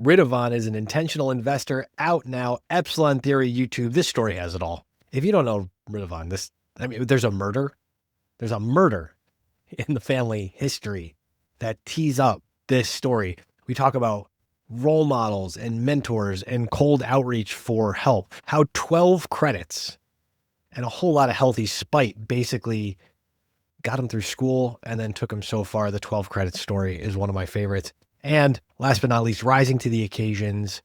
Ritavan is an intentional investor, out now, Epsilon Theory YouTube. This story has it all. If you don't know Ritavan, there's a murder. There's a murder in the family history that tees up this story. We talk about role models and mentors and cold outreach for help, how 12 credits and a whole lot of healthy spite basically got him through school and then took him so far. The 12 credit story is one of my favorites. And last but not least, rising to the occasions.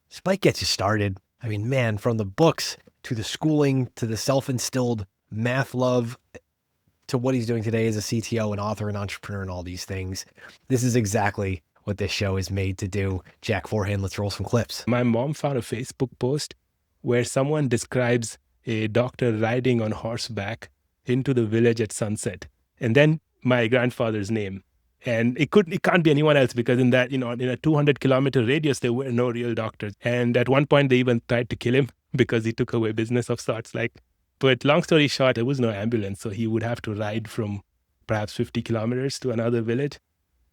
Spite gets you started. I mean, man, from the books to the schooling to the self-instilled math love to what he's doing today as a CTO and author and entrepreneur and all these things. This is exactly what this show is made to do. Jack Forehand, let's roll some clips. My mom found a Facebook post where someone describes a doctor riding on horseback into the village at sunset, and then my grandfather's name. And it can't be anyone else, because in a 200-kilometer radius, there were no real doctors. And at one point, they even tried to kill him because he took away business of sorts. But long story short, there was no ambulance, so he would have to ride from perhaps 50 kilometers to another village.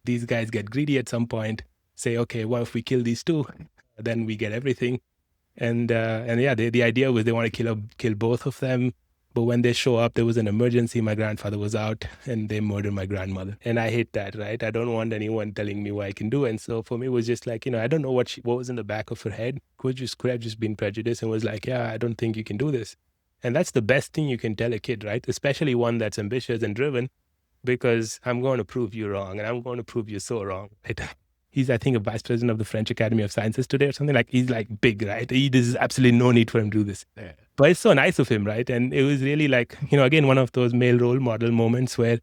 These guys get greedy at some point, say, okay, well, if we kill these two, then we get everything. And the idea was they want to kill both of them. But when they show up, there was an emergency. My grandfather was out and they murdered my grandmother. And I hate that, right? I don't want anyone telling me what I can do. And so for me, it was just like, I don't know what was in the back of her head. Could have just been prejudiced and was like, yeah, I don't think you can do this. And that's the best thing you can tell a kid, right? Especially one that's ambitious and driven, because I'm going to prove you wrong and I'm going to prove you so wrong. Right? He's, I think, a vice president of the French Academy of Sciences today or something. He's big, right? There's absolutely no need for him to do this. Yeah. But it's so nice of him, right? And it was really again, one of those male role model moments where,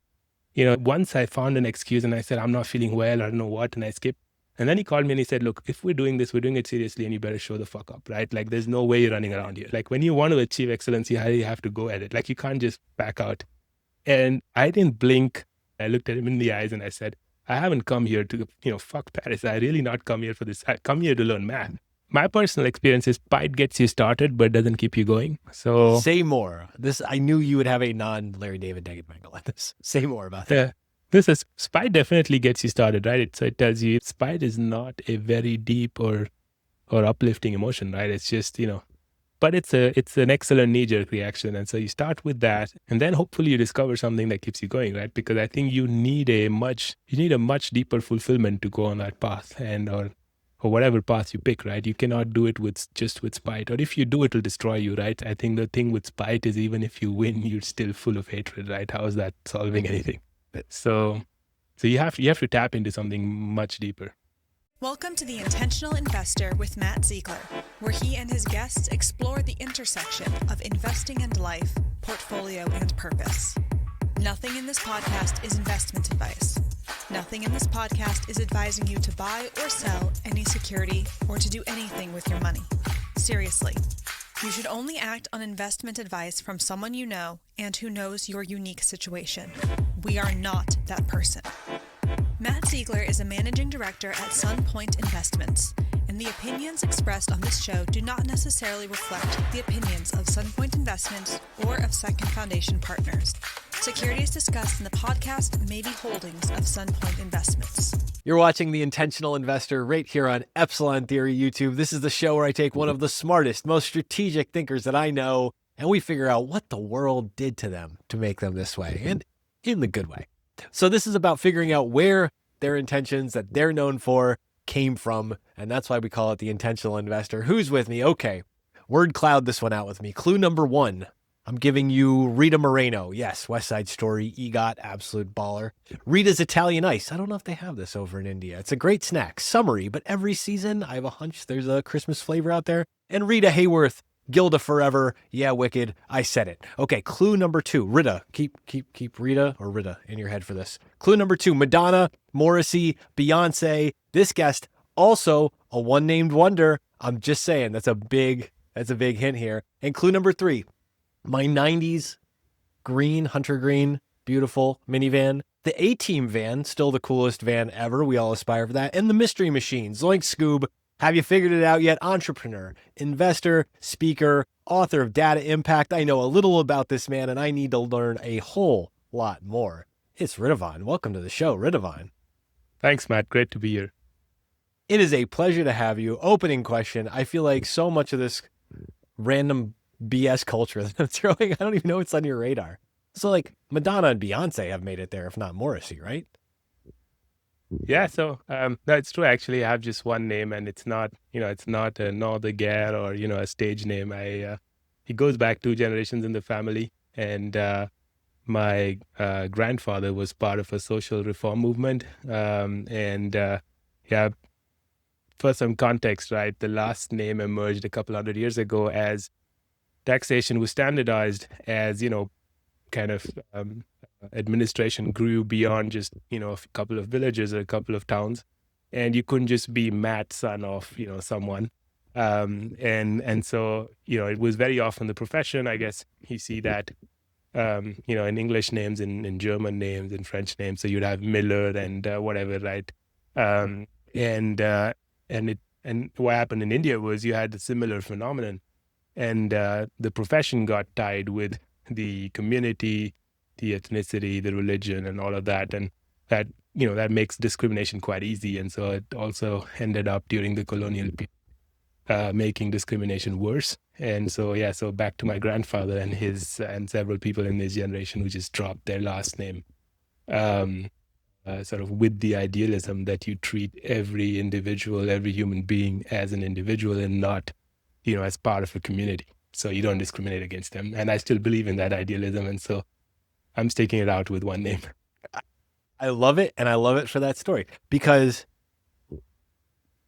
once I found an excuse and I said, I'm not feeling well, I don't know what, and I skipped. And then he called me and he said, look, if we're doing this, we're doing it seriously and you better show the fuck up, right? There's no way you're running around here. When you want to achieve excellence, you have to go at it. You can't just back out. And I didn't blink. I looked at him in the eyes and I said, I haven't come here to, fuck Paris. I really not come here for this. I come here to learn math. My personal experience is spite gets you started, but doesn't keep you going. So say more. I knew you would have a non-Larry David negative angle on this. Say more about that. Spite definitely gets you started, right? So it tells you spite is not a very deep or uplifting emotion, right? It's just, but it's an excellent knee-jerk reaction. And so you start with that, and then hopefully you discover something that keeps you going, right? Because I think you need a much deeper fulfillment to go on that path, or whatever path you pick, right? You cannot do it with spite. Or if you do, it'll destroy you, right? I think the thing with spite is even if you win, you're still full of hatred, right? How is that solving anything? So you have to tap into something much deeper. Welcome to The Intentional Investor with Matt Zeigler, where he and his guests explore the intersection of investing and life, portfolio, and purpose. Nothing in this podcast is investment advice. Nothing in this podcast is advising you to buy or sell any security or to do anything with your money. Seriously, you should only act on investment advice from someone you know and who knows your unique situation. We are not that person. Matt Zeigler is a managing director at Sunpoint Investments, and the opinions expressed on this show do not necessarily reflect the opinions of Sunpoint Investments or of Second Foundation Partners. Securities discussed in the podcast may be holdings of Sunpoint Investments. You're watching The Intentional Investor right here on Epsilon Theory YouTube. This is the show where I take one of the smartest, most strategic thinkers that I know, and we figure out what the world did to them to make them this way, and in the good way. So this is about figuring out where their intentions that they're known for came from, and that's why we call it The Intentional Investor. Who's with me? Okay, word cloud this one out with me. Clue number one, I'm giving you Rita Moreno. Yes, West Side Story, EGOT, absolute baller. Rita's Italian Ice. I don't know if they have this over in India. It's a great snack, summery, but every season I have a hunch there's a Christmas flavor out there. And Rita Hayworth, Gilda Forever. Yeah, Wicked. I said it. Okay, clue number two. Rita. Keep Rita or Rita in your head for this. Clue number two. Madonna, Morrissey, Beyonce. This guest, also a one-named wonder. I'm just saying, that's a big hint here. And clue number three. My 90s hunter green, beautiful minivan. The A-Team van, still the coolest van ever. We all aspire for that. And the Mystery Machine. Zoink Scoob. Have you figured it out yet? Entrepreneur, investor, speaker, author of Data Impact. I know a little about this man, and I need to learn a whole lot more. It's Ritavan. Welcome to the show, Ritavan. Thanks, Matt. Great to be here. It is a pleasure to have you. Opening question. I feel like so much of this random BS culture that I'm throwing, I don't even know what's on your radar. So like Madonna and Beyonce have made it there, if not Morrissey, right? Yeah, so no, it's true. Actually, I have just one name, and it's not, it's not a Northern or a stage name. It goes back 2 generations in the family, and my grandfather was part of a social reform movement, and yeah, for some context, right, the last name emerged a couple hundred years ago as taxation was standardized as kind of administration grew beyond just a couple of villages or a couple of towns, and you couldn't just be Matt, son of someone, and so it was very often the profession. I guess you see that in English names, in German names, in French names. So you'd have Miller and whatever, right? And what happened in India was you had a similar phenomenon, and the profession got tied with the community, the ethnicity, the religion, and all of that, and that makes discrimination quite easy. And so it also ended up during the colonial period making discrimination worse. And so so back to my grandfather and his and several people in his generation who just dropped their last name, sort of with the idealism that you treat every individual, every human being as an individual and not as part of a community. So you don't discriminate against them. And I still believe in that idealism. And so I'm sticking it out with one name. I love it. And I love it for that story because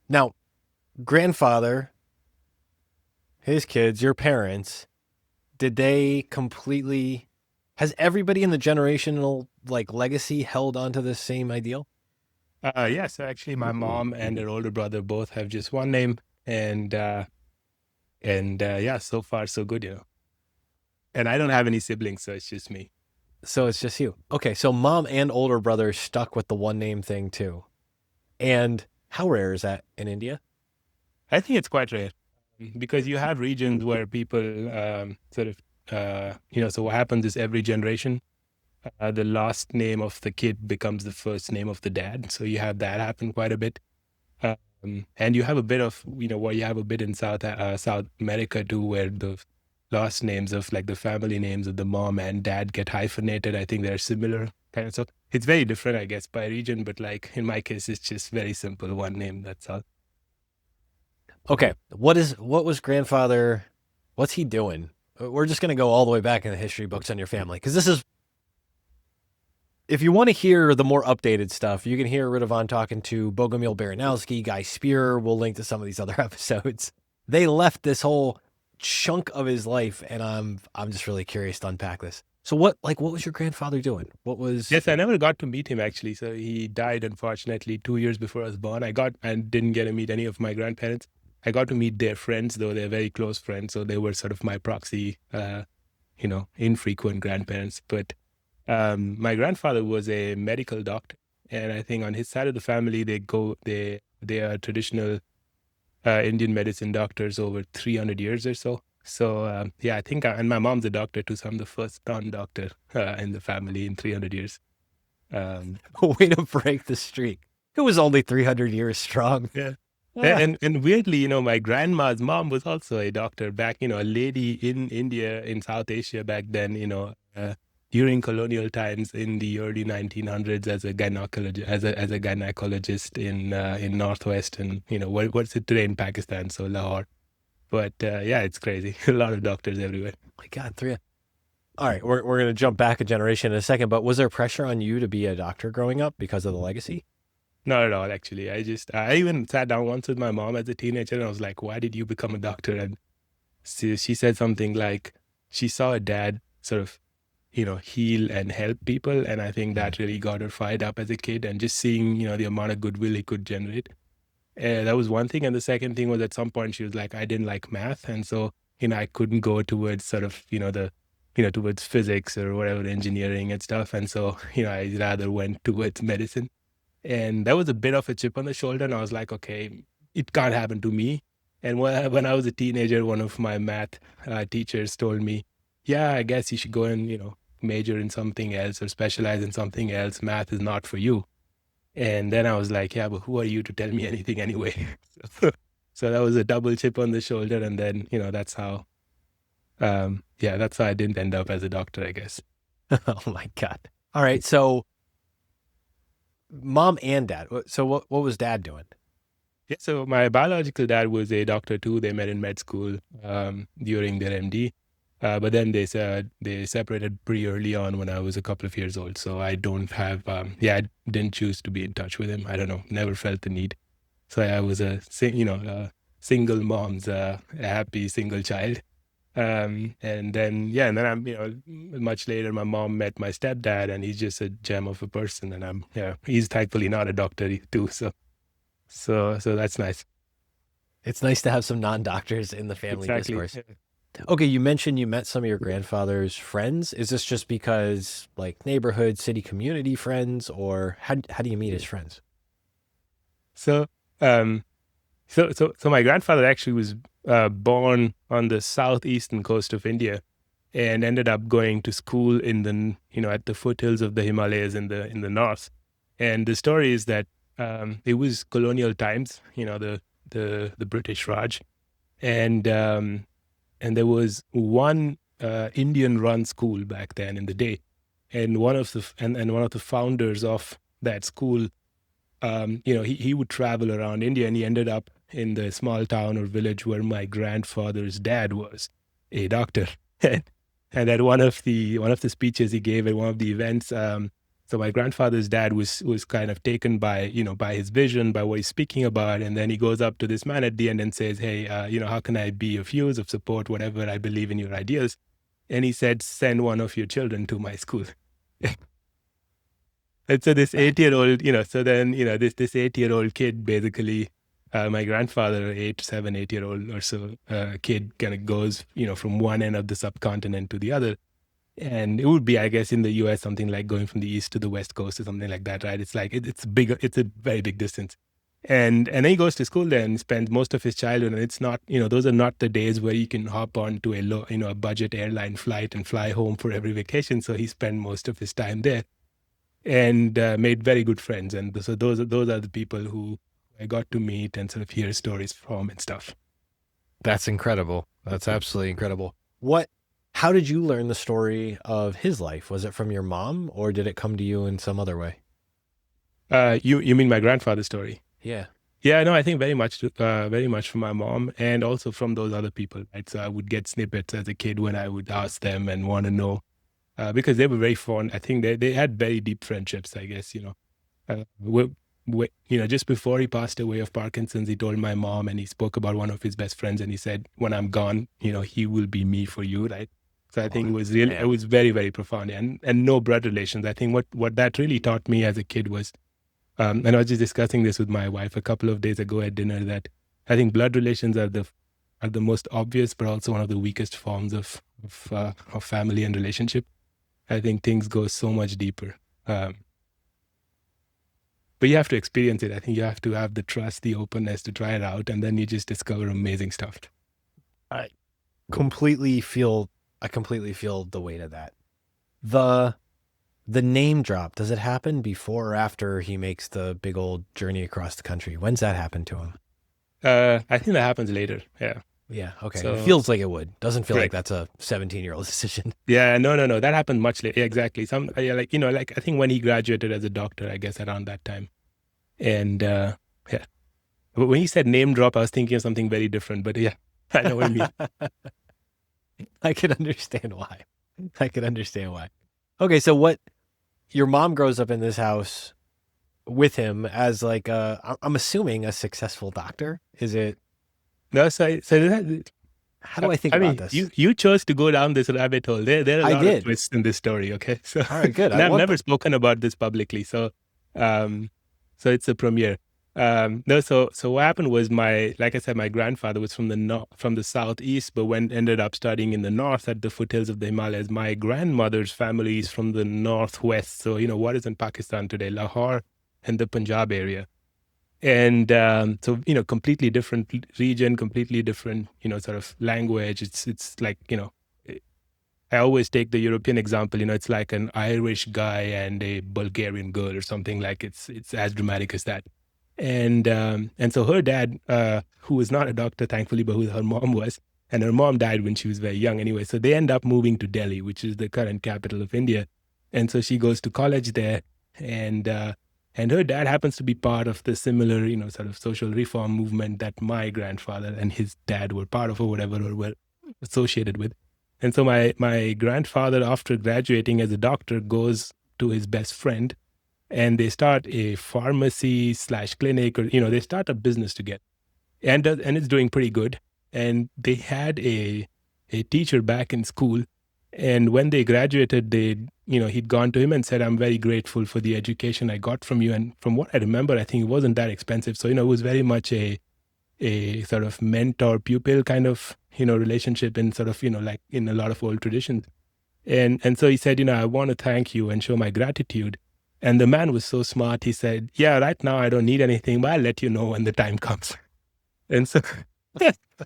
now grandfather, his kids, your parents, did they completely, has everybody in the generational legacy held onto this same ideal? So actually my mom and her older brother both have just one name, and so far so good, and I don't have any siblings, so it's just me. So it's just you. Okay, so mom and older brother stuck with the one name thing too. And how rare is that in India? I think it's quite rare because you have regions where people so what happens is every generation, the last name of the kid becomes the first name of the dad. So you have that happen quite a bit. And you have a bit of, what you have a bit in South America too, where the last names of the family names of the mom and dad get hyphenated. I think they're similar kind of stuff. It's very different, I guess, by region, but in my case, it's just very simple, one name, that's all. Okay, what was grandfather, what's he doing? We're just going to go all the way back in the history books on your family, because this is, if you want to hear the more updated stuff, you can hear Ritavan talking to Bogomil Baranowski, Guy Spear. We'll link to some of these other episodes. They left this whole chunk of his life, and I'm just really curious to unpack this. So what was your grandfather doing? What was? Yes, I never got to meet him actually. So he died unfortunately 2 years before I was born. I didn't get to meet any of my grandparents. I got to meet their friends, though they're very close friends. So they were sort of my proxy, infrequent grandparents. But my grandfather was a medical doctor, and I think on his side of the family, they are traditional Indian medicine doctors over 300 years or so. So I think, and my mom's a doctor too, so I'm the first non-doctor in the family in 300 years. Way to break the streak. It was only 300 years strong. Yeah. And weirdly, my grandma's mom was also a doctor back, a lady in India, in South Asia back then, during colonial times in the early 1900s as a gynecologist in Northwest and, what's it today in Pakistan, so Lahore. But it's crazy. A lot of doctors everywhere. My God, All right, we're going to jump back a generation in a second, but was there pressure on you to be a doctor growing up because of the legacy? Not at all, actually. I even sat down once with my mom as a teenager and I was like, why did you become a doctor? And she said something like she saw a dad sort of, heal and help people. And I think that really got her fired up as a kid, and just seeing, the amount of goodwill he could generate. That was one thing. And the second thing was at some point she was like, I didn't like math. And so, I couldn't go towards sort of, towards physics or whatever, engineering and stuff. And so, I rather went towards medicine. And that was a bit of a chip on the shoulder. And I was like, okay, it can't happen to me. And when I was a teenager, one of my math teachers told me, yeah, I guess you should go and, major in something else or specialize in something else. Math is not for you. And then I was like, yeah, but who are you to tell me anything anyway? So that was a double chip on the shoulder. And then, that's how, that's how I didn't end up as a doctor, I guess. Oh my God. All right. So mom and dad. So what was dad doing? Yeah, so my biological dad was a doctor too. They met in med school during their MD. But then they separated pretty early on when I was a couple of years old. So I don't have, I didn't choose to be in touch with him. I don't know, never felt the need. So I was a single mom's happy single child. And then I'm, much later, my mom met my stepdad, and he's just a gem of a person. And he's thankfully not a doctor too. So that's nice. It's nice to have some non-doctors in the family Exactly. discourse. Okay, you mentioned you met some of your grandfather's friends. Is this just because like neighborhood, city, community friends, or how do you meet his friends? So so my grandfather actually was born on the southeastern coast of India, and ended up going to school in the at the foothills of the Himalayas in the north. And the story is that it was colonial times, the British Raj, and there was one Indian-run school back then in the day, and one of the founders of that school, he would travel around India, and he ended up in the small town or village where my grandfather's dad was a doctor. And at one of the speeches he gave at one of the events, so my grandfather's dad was kind of taken by by his vision, by what he's speaking about, and then he goes up to this man at the end and says, "Hey, how can I be of use, of support, whatever? I believe in your ideas." And he said, "Send one of your children to my school." And so this 8-year-old, so then this 8-year-old kid basically. My grandfather, 8-8-year-old or so kid, kind of goes, from one end of the subcontinent to the other. And it would be, I guess, in the US, something like going from the east to the west coast or something like that, right? It's like, it's bigger, it's a very big distance. And then he goes to school there and spends most of his childhood. And it's not, those are not the days where you can hop on to a budget airline flight and fly home for every vacation. So he spent most of his time there and made very good friends. And so those are the people who I got to meet and sort of hear stories from and stuff. That's incredible. That's absolutely incredible. How did you learn the story of his life? Was it from your mom, or did it come to you in some other way? You mean my grandfather's story? Yeah. Yeah, no, I think very much from my mom, and also from those other people, right? So I would get snippets as a kid when I would ask them and want to know, because they were very fond. I think they had very deep friendships, I guess, just before he passed away of Parkinson's, he told my mom, and he spoke about one of his best friends, and he said, "When I'm gone, he will be me for you," right? So I think it was very, very profound, and no blood relations. I think what that really taught me as a kid was, and I was just discussing this with my wife a couple of days ago at dinner, that I think blood relations are the most obvious, but also one of the weakest forms of family and relationship. I think things go so much deeper. But you have to experience it. I think you have to have the trust, the openness to try it out, and then you just discover amazing stuff. I completely feel the weight of that. The name drop, does it happen before or after he makes the big old journey across the country? When's that happen to him? I think that happens later. Yeah. Yeah. Okay. So, it feels like it would. Doesn't feel right. like that's a 17-year-old decision. Yeah. No. That happened much later. Yeah, exactly. Like I think when he graduated as a doctor, I guess around that time. And yeah. But when he said name drop, I was thinking of something very different. But yeah, I know what you mean. I can understand why. Okay. So your mom grows up in this house with him as like I'm assuming a successful doctor. Is it? No, How do I think about this? You chose to go down this rabbit hole. There are a lot of twists in this story. Okay, so all right, good. I've never spoken about this publicly, so it's a premiere. So what happened was like I said, my grandfather was from the southeast, but ended up studying in the north at the foothills of the Himalayas. My grandmother's family is from the northwest, so what is in Pakistan today, Lahore and the Punjab area. And so completely different region, completely different sort of language. It's like I always take the European example. It's like an Irish guy and a Bulgarian girl or something. Like it's as dramatic as that. And so her dad, who was not a doctor, thankfully, but who her mom was, and her mom died when she was very young anyway. So they end up moving to Delhi, which is the current capital of India. And so she goes to college there, and her dad happens to be part of the similar, sort of social reform movement that my grandfather and his dad were part of, or whatever, or were associated with. And so my grandfather, after graduating as a doctor, goes to his best friend, and they start a pharmacy / clinic, or they start a business together, and it's doing pretty good. And they had a teacher back in school, and when they graduated, he'd gone to him and said, "I'm very grateful for the education I got from you." And from what I remember, I think it wasn't that expensive. So it was very much a sort of mentor pupil kind of relationship, in sort of like in a lot of old traditions. And so he said, I want to thank you and show my gratitude. And the man was so smart. He said, "Yeah, right now I don't need anything, but I'll let you know when the time comes." And so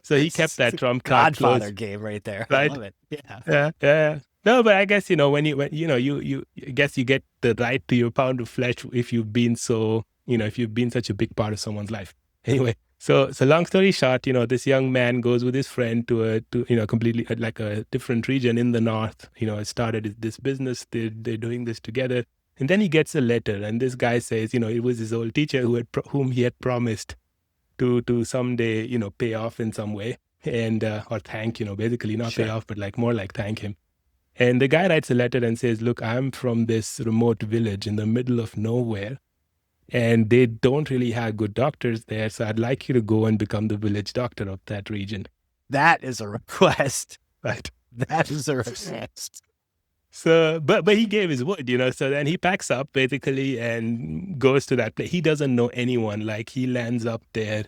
so he kept that trump card Godfather close, game right there. right? I love it. Yeah. Yeah. No, but I guess when you I guess you get the right to your pound of flesh if you've been such a big part of someone's life. Anyway, so long story short, this young man goes with his friend to completely like a different region in the north. Started this business. They're doing this together, and then he gets a letter, and this guy says, it was his old teacher whom he had promised to someday, pay off in some way, and or thank, basically not Sure. pay off, but like more like thank him. And the guy writes a letter and says, "Look, I'm from this remote village in the middle of nowhere, and they don't really have good doctors there. So I'd like you to go and become the village doctor of that region." That is a request. Right. That is a request. So, but he gave his word, So then he packs up basically and goes to that place. He doesn't know anyone. Like he lands up there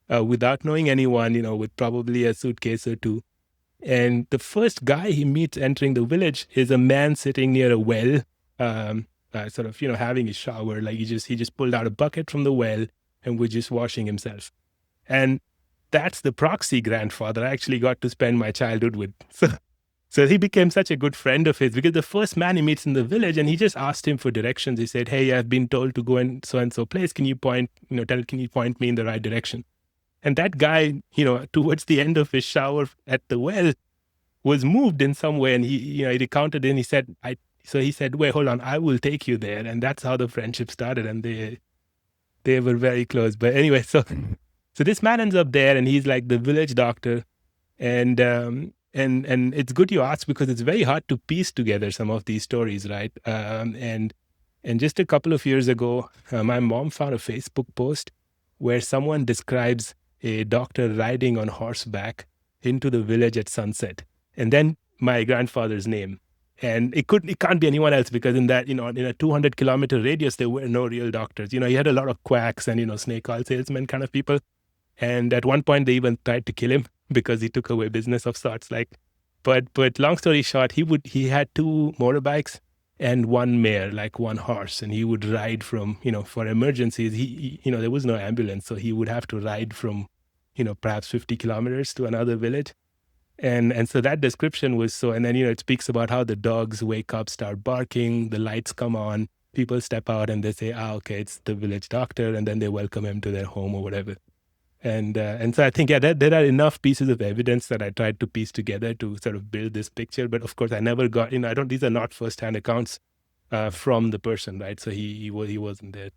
without knowing anyone, with probably a suitcase or two. And the first guy he meets entering the village is a man sitting near a well, sort of, having a shower. Like he just pulled out a bucket from the well and was just washing himself. And that's the proxy grandfather I actually got to spend my childhood with. So he became such a good friend of his, because the first man he meets in the village, and he just asked him for directions. He said, "Hey, I've been told to go in so and so place. Can you point me in the right direction?" And that guy, towards the end of his shower at the well, was moved in some way, and he recounted it, and he said, "Wait, hold on, I will take you there." And that's how the friendship started, and they were very close. But anyway, so this man ends up there, and he's like the village doctor, and it's good you asked, because it's very hard to piece together some of these stories, right? And just a couple of years ago, my mom found a Facebook post where someone describes a doctor riding on horseback into the village at sunset, and then my grandfather's name. And it can't be anyone else, because in that, in a 200-kilometer radius, there were no real doctors. You had a lot of quacks and, snake oil salesmen kind of people. And at one point, they even tried to kill him because he took away business of sorts. But long story short, he had 2 motorbikes and 1 mare, like 1 horse, and he would ride from, for emergencies. He there was no ambulance, so he would have to ride from, perhaps 50 kilometers to another village. And so that description was so, and then, it speaks about how the dogs wake up, start barking, the lights come on, people step out and they say, okay, it's the village doctor, and then they welcome him to their home or whatever. And so I think, there are enough pieces of evidence that I tried to piece together to sort of build this picture. But of course, I never got, these are not firsthand accounts from the person, right? So he wasn't there.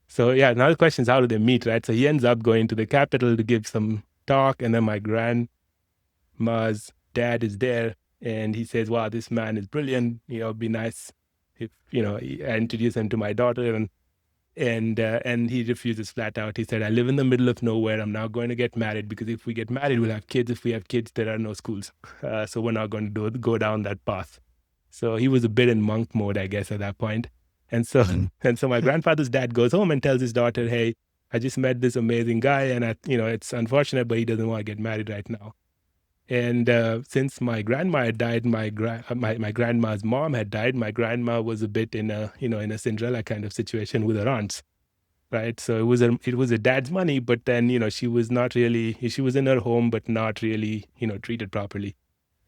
So yeah, another question is, how do they meet, right? So he ends up going to the capital to give some talk, and then my grandma's dad is there, and he says, "Wow, this man is brilliant. It'd be nice if, I introduce him to my daughter." And he refuses flat out. He said, "I live in the middle of nowhere. I'm not going to get married, because if we get married, we'll have kids. If we have kids, there are no schools. So we're not going to go down that path." So he was a bit in monk mode, I guess, at that point. And so my grandfather's dad goes home and tells his daughter, "Hey, I just met this amazing guy, and it's unfortunate, but he doesn't want to get married right now." And since my grandma had died, my grandma's mom had died. My grandma was a bit in a Cinderella kind of situation with her aunts, right? So it was a dad's money, but then she was in her home, but not really treated properly.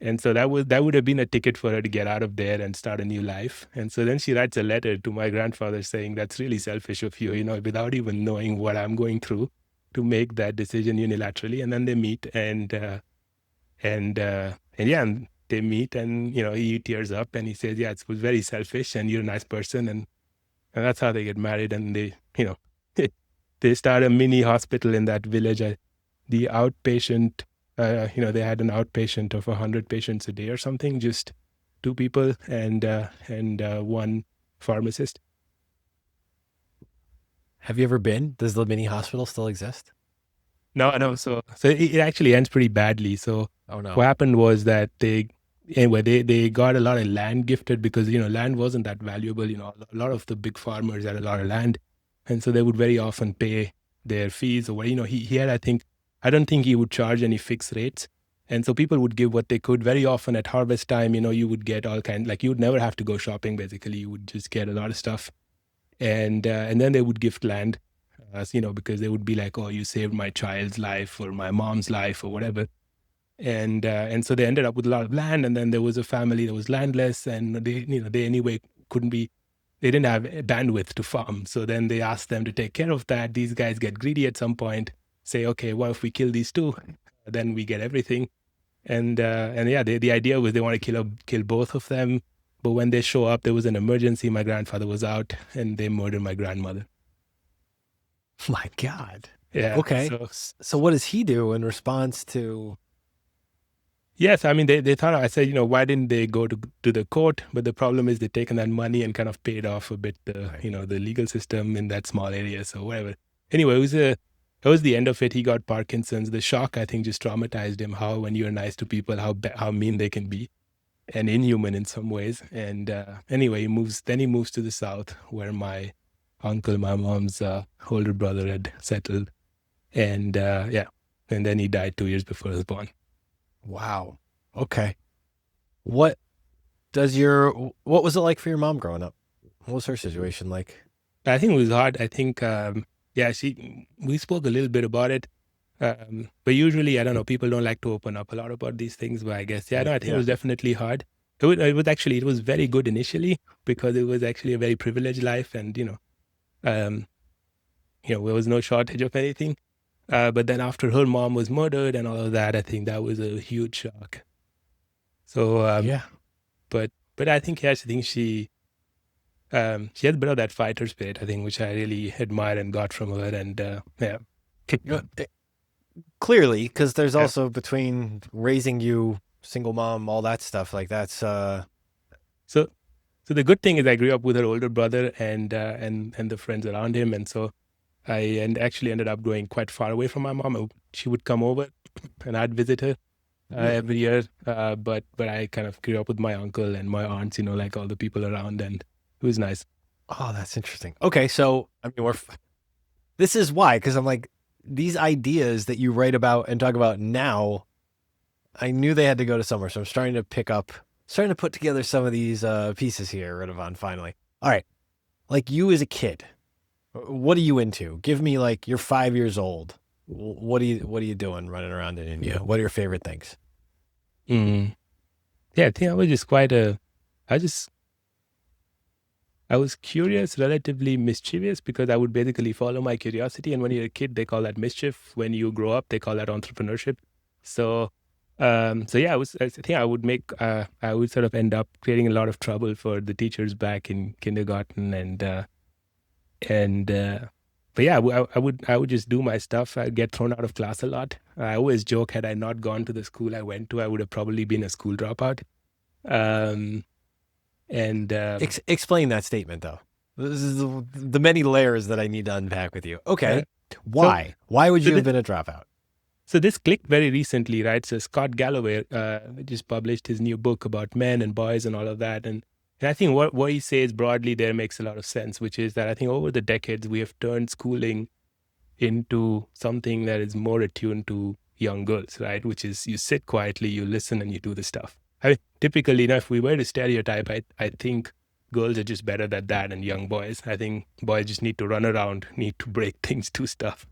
And so that would have been a ticket for her to get out of there and start a new life. And so then she writes a letter to my grandfather saying, that's really selfish of you, without even knowing what I'm going through, to make that decision unilaterally. And then they meet and they meet, and he tears up and he says, yeah, it was very selfish and you're a nice person. And that's how they get married. And they, they start a mini hospital in that village. The outpatient, they had an outpatient of 100 patients a day or something, just 2 people and 1 pharmacist. Have you ever been? Does the mini hospital still exist? No. So it actually ends pretty badly. So Oh no. what happened was that they got a lot of land gifted because, land wasn't that valuable. A lot of the big farmers had a lot of land. And so they would very often pay their fees, or, he had, I don't think he would charge any fixed rates. And so people would give what they could. Very often at harvest time, you would get all kinds, like you would never have to go shopping, basically. You would just get a lot of stuff. And then they would gift land, because they would be like, oh, you saved my child's life or my mom's life or whatever. And so they ended up with a lot of land. And then there was a family that was landless, and they anyway they didn't have bandwidth to farm. So then they asked them to take care of that. These guys get greedy at some point, say, okay, well, if we kill these 2, then we get everything. And the idea was they want to kill both of them. But when they show up, there was an emergency. My grandfather was out, and they murdered my grandmother. My God. Yeah. Okay. So what does he do in response to? Yes, they thought, I said, why didn't they go to the court? But the problem is they've taken that money and kind of paid off a bit the legal system in that small area. So whatever. Anyway, it was the end of it. He got Parkinson's. The shock, I think, just traumatized him. How when you're nice to people, how mean they can be, and inhuman in some ways. And anyway, he moves to the south, where my uncle, my mom's older brother, had settled. And and then he died 2 years before I was born. Wow. Okay. What was it like for your mom growing up? What was her situation like? I think it was hard. I think, we spoke a little bit about it. But usually, I don't know, people don't like to open up a lot about these things. But I guess, I think it was definitely hard. It was very good initially, because it was actually a very privileged life, and, there was no shortage of anything. But then after her mom was murdered and all of that, I think that was a huge shock. So, but I think, she has a bit of that fighter spirit, I think, which I really admire and got from her. And Clearly, because there's also between raising you, single mom, all that stuff, like that's So the good thing is I grew up with her older brother and the friends around him, and so I actually ended up going quite far away from my mom. She would come over, and I'd visit her every year. But I kind of grew up with my uncle and my aunts, like all the people around, and it was nice. Oh, that's interesting. Okay, so this is why, because I'm like, these ideas that you write about and talk about now, I knew they had to go to somewhere. So I'm starting to put together some of these pieces here, Ritavan, finally. All right. Like, you as a kid, what are you into? Give me, like, you're 5 years old. What are you doing running around in India? What are your favorite things? Yeah, I think I was just I was curious, relatively mischievous, because I would basically follow my curiosity. And when you're a kid, they call that mischief. When you grow up, they call that entrepreneurship. So I think I would sort of end up creating a lot of trouble for the teachers back in kindergarten, but yeah, I would just do my stuff. I'd get thrown out of class a lot. I always joke, had I not gone to the school I went to, I would have probably been a school dropout. Explain that statement, though. This is the many layers that I need to unpack with you. Okay. Why? Why would you have been a dropout? So this clicked very recently, right? So Scott Galloway just published his new book about men and boys and all of that. And I think what he says broadly there makes a lot of sense, which is that I think over the decades, we have turned schooling into something that is more attuned to young girls, right? Which is you sit quietly, you listen, and you do the stuff. I mean, typically, if we were to stereotype, I think girls are just better at that than young boys. I think boys just need to run around, need to break things, do stuff.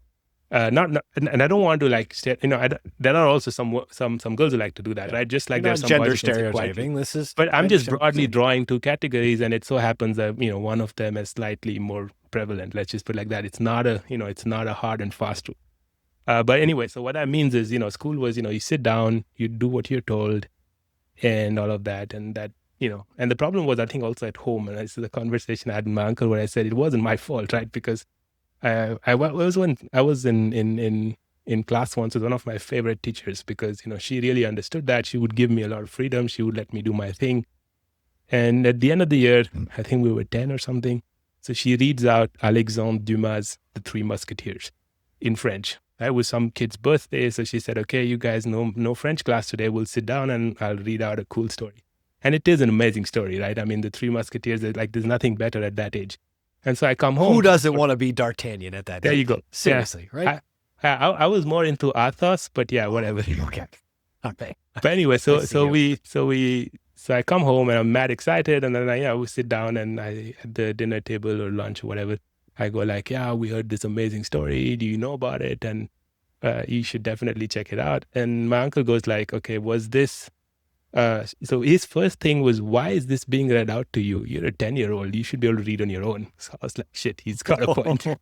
not and I don't want to like there are also some girls who like to do that, right? Just like You're there's not some gender boys who can sit quietly. stereotyping. This is, But I I'm just understand what you're broadly saying. drawing two categories, and it so happens that one of them is slightly more prevalent. Let's just put it like that. It's not a hard and fast rule. But anyway, so what that means is school was you sit down, you do what you're told, and all of that, and that and the problem was I think also at home, and this is the conversation I had with my uncle where I said it wasn't my fault, right? Because I was in class once with one of my favorite teachers because she really understood that. She would give me a lot of freedom. She would let me do my thing. And at the end of the year, I think we were 10 or something. So she reads out Alexandre Dumas' The Three Musketeers in French. That was some kid's birthday. So she said, okay, you guys no French class today. We'll sit down and I'll read out a cool story. And it is an amazing story, right? I mean, The Three Musketeers, there's nothing better at that age. And so I come home. Who doesn't want to be D'Artagnan at that There age? you go. Seriously, Yeah. right? I was more into Athos, but yeah, whatever. Okay. But anyway, so Nice to hear. so I come home and I'm mad excited, and then we sit down and I at the dinner table or lunch or whatever, I go like, yeah, we heard this amazing story. Do you know about it? And you should definitely check it out. And my uncle goes like, okay, was this? So his first thing was, why is this being read out to you? You're a 10-year-old. You should be able to read on your own. So I was like, shit, he's got a point. Or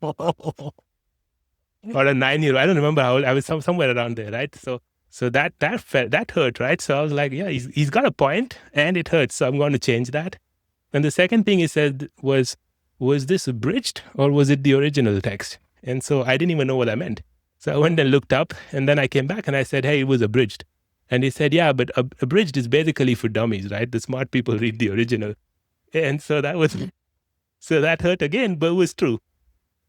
a 9-year-old. I don't remember how old. I was somewhere around there, right? So that hurt, right? So I was like, yeah, he's got a point, and it hurts. So I'm going to change that. And the second thing he said was this abridged or was it the original text? And so I didn't even know what that meant. So I went and looked up, and then I came back and I said, hey, it was abridged. And he said, yeah, but abridged is basically for dummies, right? The smart people read the original. And so that hurt again, but it was true.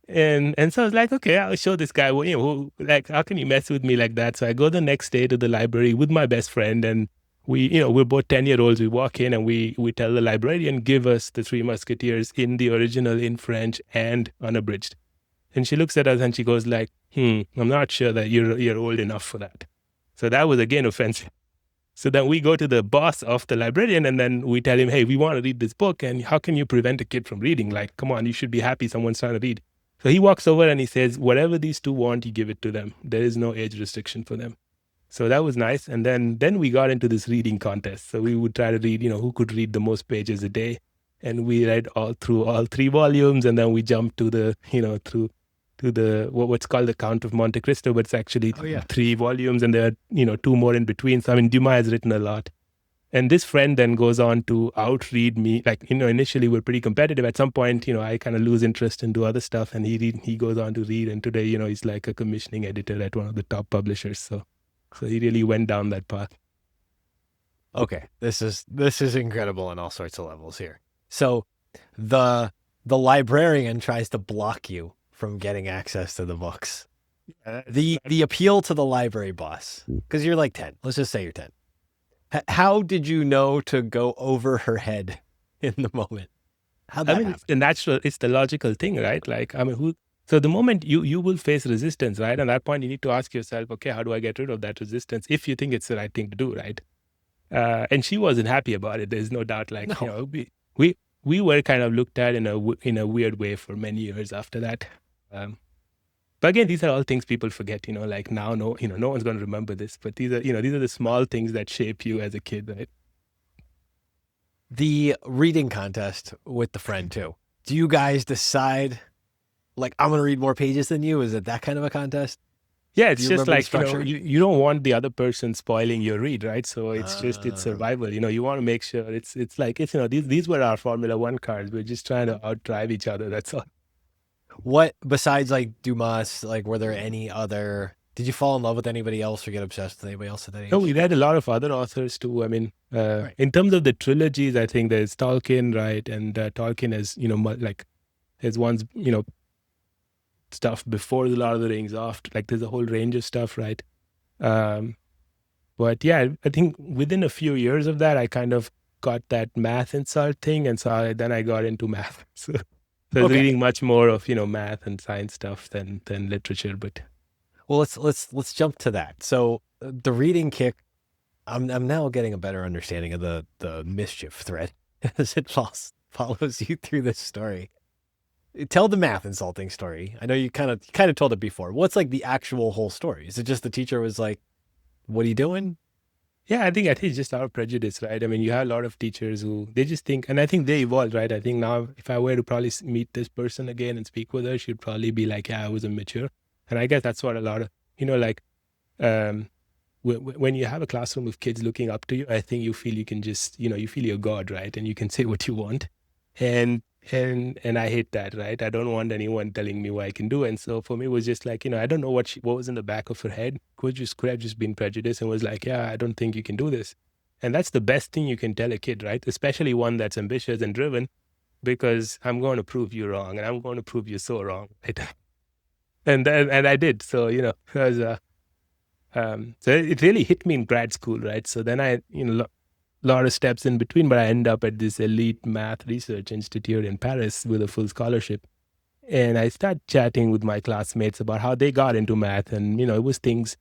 And so I was like, okay, I'll show this guy, how can you mess with me like that? So I go the next day to the library with my best friend, and we're both 10-year-olds. We walk in and we tell the librarian, give us The Three Musketeers in the original, in French, and unabridged. And she looks at us and she goes like, I'm not sure that you're old enough for that. So that was again offensive. So then we go to the boss of the librarian and then we tell him, hey, we want to read this book, and how can you prevent a kid from reading? Like, come on, you should be happy someone's trying to read. So he walks over and he says, whatever these two want, you give it to them. There is no age restriction for them. So that was nice. And then we got into this reading contest. So we would try to read, who could read the most pages a day. And we read through all 3 volumes, and then we jumped to the, to the what's called the Count of Monte Cristo, but it's actually 3 volumes, and there are 2 more in between. So I mean, Dumas has written a lot. And this friend then goes on to outread me. Like, initially we're pretty competitive. At some point, I kind of lose interest and do other stuff, and he goes on to read. And today, he's like a commissioning editor at one of the top publishers. So he really went down that path. Okay, this is incredible on all sorts of levels here. So the librarian tries to block you from getting access to the books. The appeal to the library boss, because you're like 10. Let's just say you're 10. How did you know to go over her head in the moment? How'd that happen? It's the logical thing, right? Like, so the moment you will face resistance, right? At that point, you need to ask yourself, okay, how do I get rid of that resistance? If you think it's the right thing to do, right? And she wasn't happy about it. There's no doubt. Like, No. We were kind of looked at in a weird way for many years after that. But again, these are all things people forget. Like now, no one's going to remember this. But these are the small things that shape you as a kid, right? The reading contest with the friend too. Do you guys decide, like, I'm going to read more pages than you? Is it that kind of a contest? Yeah, it's Do you just remember the like, structure? you don't want the other person spoiling your read, right? So it's it's survival. You want to make sure it's like, these were our Formula One cars. We're just trying to outdrive each other. That's all. What, besides like Dumas, like, were there any other, did you fall in love with anybody else or get obsessed with anybody else at that age? No, we read a lot of other authors too. I mean, in terms of the trilogies, I think there's Tolkien, right? And Tolkien has, has one's, stuff before the Lord of the Rings, after, like, there's a whole range of stuff, right? But yeah, I think within a few years of that, I kind of got that math insult thing. And so then I got into math. So I was reading much more of, math and science stuff than literature, but. Well, let's jump to that. So the reading kick, I'm now getting a better understanding of the mischief thread as it follows you through this story. Tell the math insulting story. I know you kind of told it before. What's like the actual whole story? Is it just the teacher was like, "What are you doing?" Yeah, I think it's just our prejudice, right? I mean, you have a lot of teachers who they just think, and I think they evolved, right? I think now if I were to probably meet this person again and speak with her, she'd probably be like, "Yeah, I was immature," and I guess that's what a lot of like um, when you have a classroom of kids looking up to you, I think you feel you can just you feel you're God, right? And you can say what you want, and I hate that, right? I don't want anyone telling me what I can do. And so for me, it was just like, I don't know what was in the back of her head. Could have just been prejudiced and was like, yeah, I don't think you can do this. And that's the best thing you can tell a kid, right? Especially one that's ambitious and driven, because I'm going to prove you wrong, and I'm going to prove you so wrong, right? And I did. So, it was so it really hit me in grad school, right? So then I, lot of steps in between, but I end up at this elite math research institute in Paris with a full scholarship. And I start chatting with my classmates about how they got into math. And, it was things,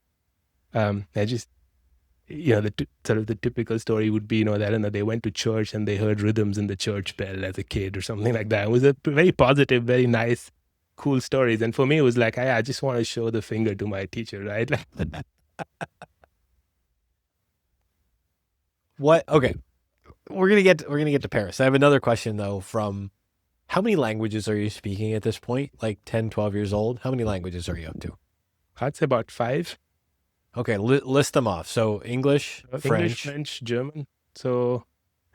I just, sort of the typical story would be, that, I don't know, they went to church and they heard rhythms in the church bell as a kid or something like that. It was a very positive, very nice, cool stories. And for me, it was like, I just want to show the finger to my teacher, right? What? Okay, we're gonna get to Paris. I have another question though. From how many languages are you speaking at this point? Like 10, 12 years old? How many languages are you up to? I'd say about 5. Okay, list them off. So English, French, German. So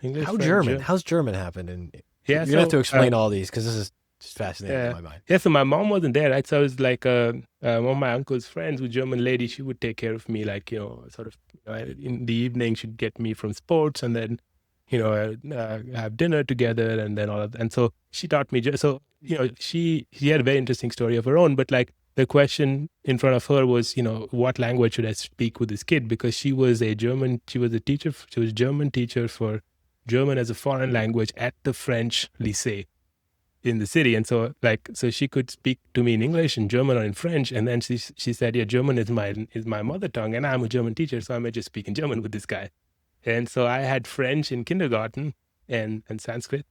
English, how French, German? How's German happen? And yeah, you're gonna have to explain all these because this is just fascinating in my mind. Yeah, so my mom wasn't there, right? So I was like, one of my uncle's friends, who's a German lady, she would take care of me, like, sort of in the evening, she'd get me from sports, and then, have dinner together, and then all of that. And so she taught me, so, she had a very interesting story of her own, but like the question in front of her was, what language should I speak with this kid? Because she was a German teacher for German as a foreign language at the French lycée in the city. And so she could speak to me in English, in German, or in French. And then she said, yeah, German is my mother tongue, and I'm a German teacher, so I may just speak in German with this guy. And so I had French in kindergarten and Sanskrit.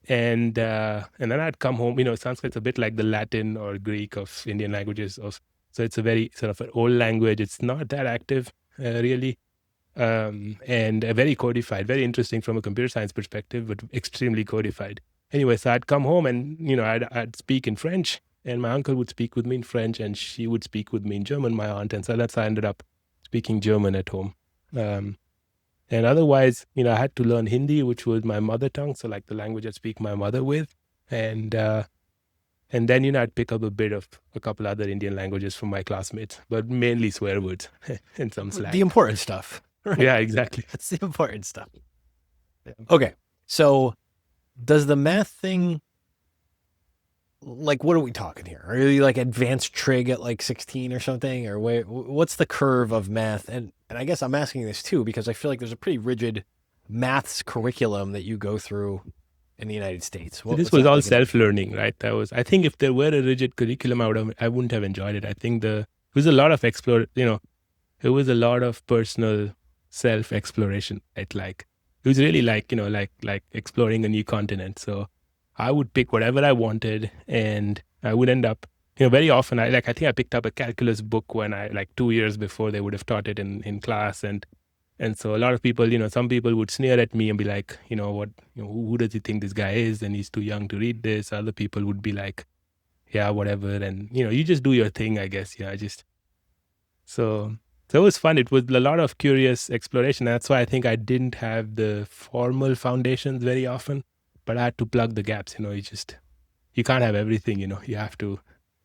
And then I'd come home, Sanskrit's a bit like the Latin or Greek of Indian languages. So it's a very sort of an old language. It's not that active, really. And very codified, very interesting from a computer science perspective, but extremely codified. Anyway, so I'd come home and, I'd speak in French, and my uncle would speak with me in French, and she would speak with me in German, my aunt. And so that's how I ended up speaking German at home. And otherwise, I had to learn Hindi, which was my mother tongue. So like the language I speak my mother with. And then, I'd pick up a bit of a couple other Indian languages from my classmates, but mainly swear words and some slang. The important stuff. Right? Yeah, exactly. That's the important stuff. Yeah. Okay. So does the math thing, like, what are we talking here? Are you like advanced trig at like 16 or something? Or what's the curve of math? And I guess I'm asking this too, because I feel like there's a pretty rigid maths curriculum that you go through in the United States. This was all self-learning, right? I think if there were a rigid curriculum, I wouldn't have enjoyed it. I think it was a lot of it was a lot of personal self-exploration, right? Like, it was really like exploring a new continent. So I would pick whatever I wanted, and I would end up, very often I think I picked up a calculus book when I 2 years before they would have taught it in class. And so a lot of people, some people would sneer at me and be like, who does he think this guy is? And he's too young to read this. Other people would be like, yeah, whatever. And, you just do your thing, I guess. So it was fun. It was a lot of curious exploration. That's why I think I didn't have the formal foundations very often, but I had to plug the gaps. You can't have everything, you have to.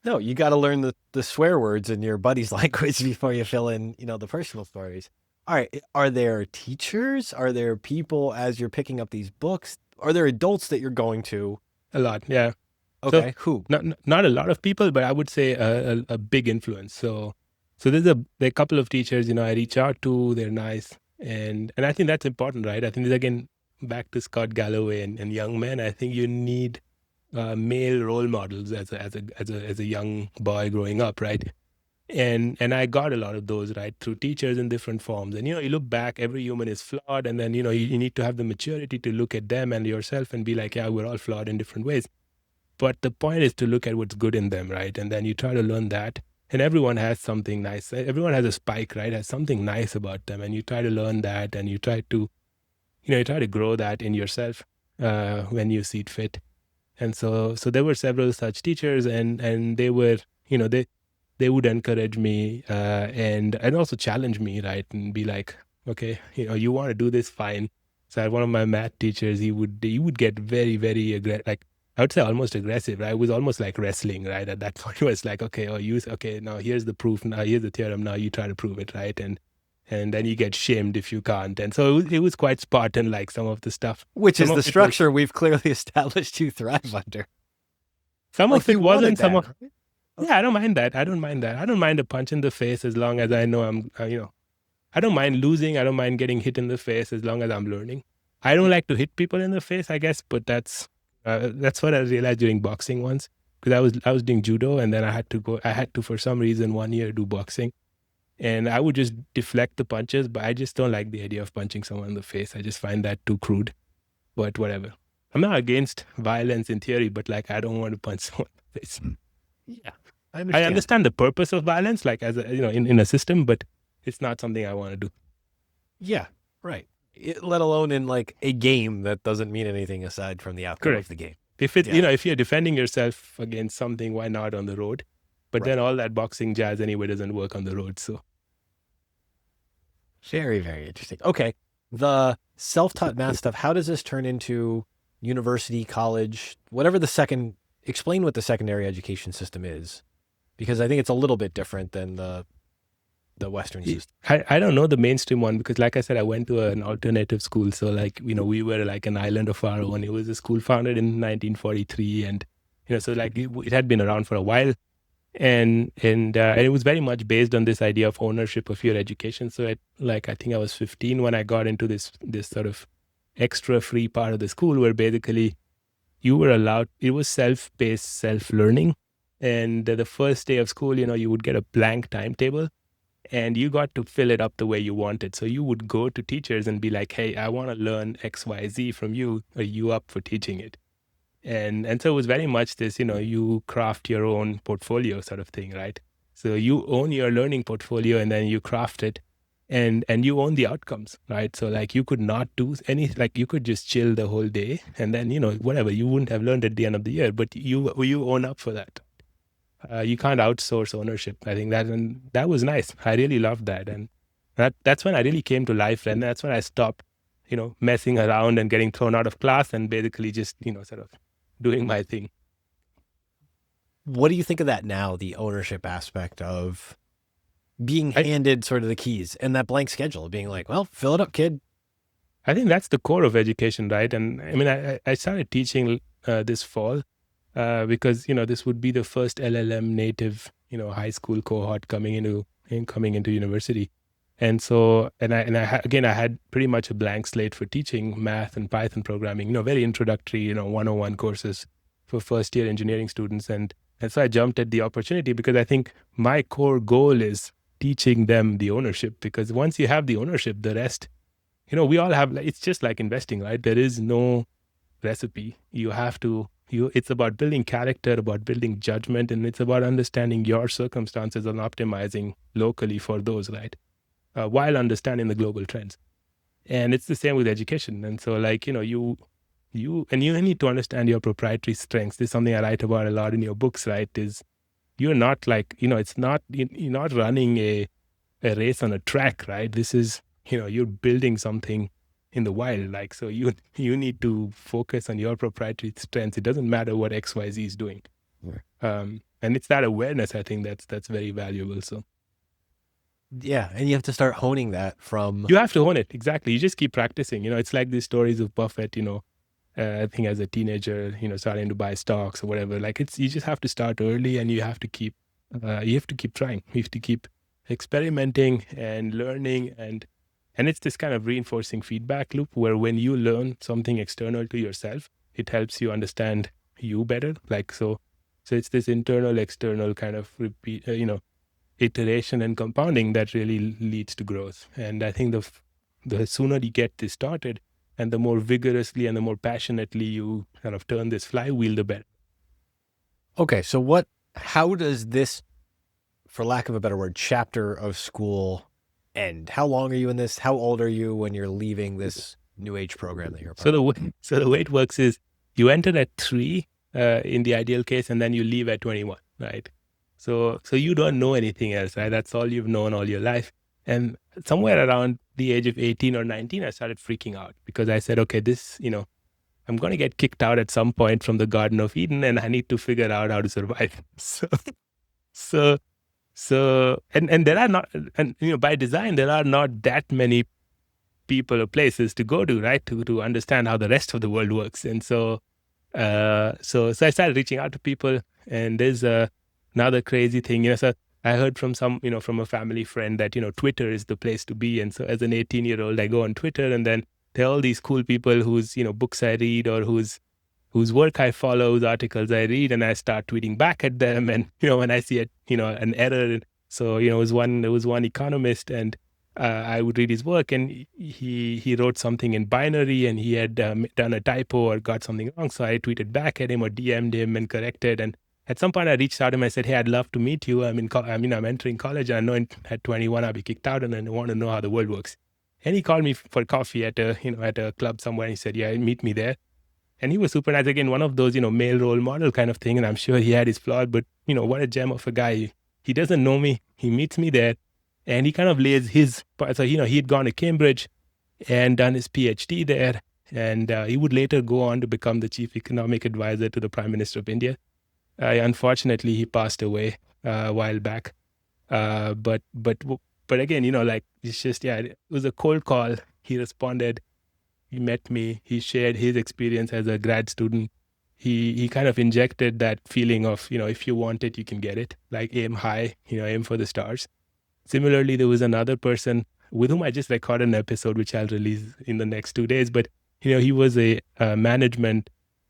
No, you got to learn the swear words in your buddy's language before you fill in, the personal stories. All right. Are there teachers? Are there people as you're picking up these books? Are there adults that you're going to? A lot, yeah. Okay. So, who? Not a lot of people, but I would say a big influence. So there are a couple of teachers, I reach out to. They're nice, and I think that's important, right? I think this, again, back to Scott Galloway and young men. I think you need male role models as a young boy growing up, right? And I got a lot of those, right, through teachers in different forms. And you look back, every human is flawed, and then you need to have the maturity to look at them and yourself and be like, yeah, we're all flawed in different ways. But the point is to look at what's good in them, right? And then you try to learn that. And everyone has something nice. Everyone has a spike, right? Has something nice about them. And you try to learn that, and you try to, you try to grow that in yourself when you see it fit. And so there were several such teachers, and they were, they would encourage me and also challenge me, right? And be like, okay, you want to do this, fine. So I had one of my math teachers, he would get very, very aggressive, like I would say almost aggressive, right? It was almost like wrestling, right? At that point, it was like, okay, now here's the proof, now here's the theorem, now you try to prove it, right? And then you get shamed if you can't. And so it was quite Spartan, like some of the stuff. Which Some is of the it was- structure we've clearly established you thrive under. Some Like of it you wanted wasn't, some that, of right? Yeah, I don't mind that. I don't mind a punch in the face as long as I know I'm, I don't mind losing. I don't mind getting hit in the face as long as I'm learning. I don't like to hit people in the face, I guess, but that's what I realized during boxing once, because I was doing judo, and then I had to for some reason 1 year do boxing, and I would just deflect the punches, but I just don't like the idea of punching someone in the face. I just find that too crude. But whatever. I'm not against violence in theory, but like I don't want to punch someone in the face. Yeah, I understand the purpose of violence, like as a, in a system, but it's not something I want to do. Yeah, right. Let alone in like a game that doesn't mean anything aside from the outcome Correct. of the game. If it, Yeah. if you're defending yourself against something, why not on the road? But Right. then all that boxing jazz anyway doesn't work on the road. So Very, very interesting. Okay. The self-taught math stuff, how does this turn into university, college, whatever explain what the secondary education system is, because I think it's a little bit different than the Western system. I don't know the mainstream one, because like I said, I went to an alternative school. So like, we were like an island of our own. It was a school founded in 1943. And, so like it had been around for a while. And it was very much based on this idea of ownership of your education. So I think I was 15 when I got into this sort of extra free part of the school, where basically you were allowed, it was self-paced self-learning. And the first day of school, you would get a blank timetable, and you got to fill it up the way you wanted. So you would go to teachers and be like, hey, I want to learn XYZ from you. Are you up for teaching it? And so it was very much this, you craft your own portfolio sort of thing, right? So you own your learning portfolio, and then you craft it, and you own the outcomes, right? So like you could not do like you could just chill the whole day, and then, whatever, you wouldn't have learned at the end of the year, but you own up for that. You can't outsource ownership. I think that was nice. I really loved that. And that's when I really came to life. And that's when I stopped, messing around and getting thrown out of class, and basically just, sort of doing my thing. What do you think of that now, the ownership aspect of being handed sort of the keys and that blank schedule, being like, well, fill it up, kid? I think that's the core of education, right? And I mean, I started teaching this fall because, this would be the first LLM native, high school cohort coming into university. And so, I had pretty much a blank slate for teaching math and Python programming, very introductory, 101 courses for first year engineering students. And so I jumped at the opportunity, because I think my core goal is teaching them the ownership, because once you have the ownership, the rest, we all have, it's just like investing, right? There is no recipe. You have to, it's about building character, about building judgment, and it's about understanding your circumstances and optimizing locally for those, right? While understanding the global trends. And it's the same with education. And so like, you need to understand your proprietary strengths. This is something I write about a lot in your books, right? Is you're not like, it's not, you're not running a race on a track, right? This is, you're building something in the wild. Like, so you need to focus on your proprietary strengths. It doesn't matter what XYZ is doing. Yeah. And it's that awareness, I think that's very valuable. So. Yeah, and you have to start honing that from... You have to hone it, exactly. You just keep practicing. It's like these stories of Buffett, I think as a teenager, starting to buy stocks or whatever. Like you just have to start early, and you have to keep trying. You have to keep experimenting and learning, and it's this kind of reinforcing feedback loop where when you learn something external to yourself, it helps you understand you better. Like so it's this internal, external kind of repeat, iteration and compounding that really leads to growth. And I think the sooner you get this started, and the more vigorously and the more passionately you kind of turn this flywheel, the better. Okay, so how does this, for lack of a better word, chapter of school end? How long are you in this? How old are you when you're leaving this new age program that you're a part of? So the way it works is you enter at 3 in the ideal case, and then you leave at 21, right? So you don't know anything else, right? That's all you've known all your life. And somewhere around the age of 18 or 19, I started freaking out because I said, okay, this, I'm going to get kicked out at some point from the Garden of Eden, and I need to figure out how to survive. So, and there are not, and by design, there are not that many people or places to go to, right, to understand how the rest of the world works. And so I started reaching out to people, and there's another crazy thing, so I heard from from a family friend that Twitter is the place to be. And so as an 18-year-old, I go on Twitter, and then there are all these cool people whose books I read, or whose work I follow, whose articles I read, and I start tweeting back at them. And when I see an error, so there was one economist, and I would read his work, and he wrote something in binary, and he had done a typo or got something wrong. So I tweeted back at him or DM'd him and corrected. And at some point, I reached out to him. I said, "Hey, I'd love to meet you. I'm entering college. I know at 21 I'll be kicked out, and I want to know how the world works." And he called me for coffee at a club somewhere. And he said, "Yeah, meet me there." And he was super nice. Again, one of those male role model kind of thing. And I'm sure he had his flaws, but what a gem of a guy. He doesn't know me. He meets me there. And he kind of lays his, so he'd gone to Cambridge and done his PhD there. And he would later go on to become the chief economic advisor to the Prime Minister of India. Unfortunately, he passed away a while back. But again, it's just, it was a cold call. He responded. He met me. He shared his experience as a grad student. He kind of injected that feeling of, if you want it, you can get it. Like aim high, aim for the stars. Similarly, there was another person with whom I just recorded an episode, which I'll release in the next 2 days. But, he was a management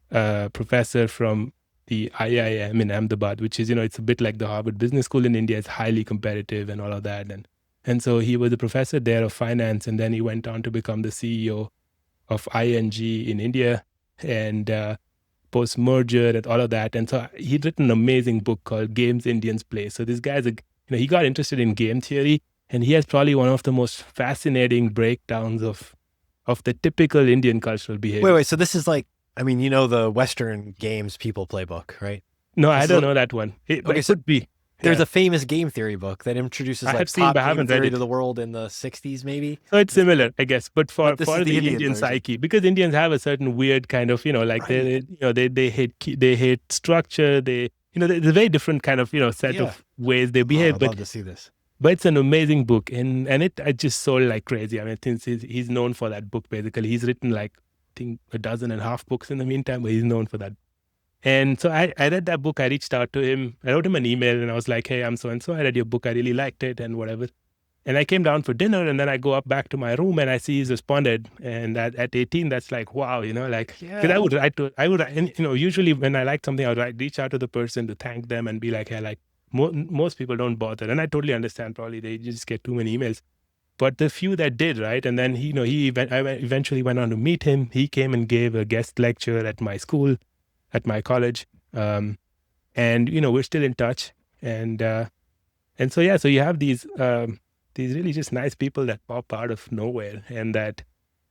professor from the IIM in Ahmedabad, which is, it's a bit like the Harvard Business School in India. It's highly competitive and all of that. And so he was a professor there of finance, and then he went on to become the CEO of ING in India, and post-merger and all of that. And so he'd written an amazing book called Games Indians Play. So this guy's he got interested in game theory, and he has probably one of the most fascinating breakdowns of the typical Indian cultural behavior. Wait. So this is like, the Western games people play book, right? No, I don't know that one. But it could be. There's a famous game theory book that introduces pop game theory to the world in the 60s, maybe. So it's similar, I guess, but for the the Indian psyche, because Indians have a certain weird kind of, they hate structure. There's a very different kind of, set of ways they behave. I'd love to see this. But it's an amazing book, and I just sold like crazy. I mean, since he's known for that book, basically. He's written I think 12.5 books in the meantime, but he's known for that. And so I read that book. I reached out to him. I wrote him an email, and I was like, "Hey, I'm so-and-so. I read your book. I really liked it," and whatever. And I came down for dinner, and then I go up back to my room, and I see he's responded. And at 18, that's like, wow, because I would write usually when I like something, I would reach out to the person to thank them and be like, "Hey, most people don't bother." And I totally understand, probably they just get too many emails. But the few that did, right? And then I eventually went on to meet him. He came and gave a guest lecture at my school, at my college, and we're still in touch, and so you have these really just nice people that pop out of nowhere, and that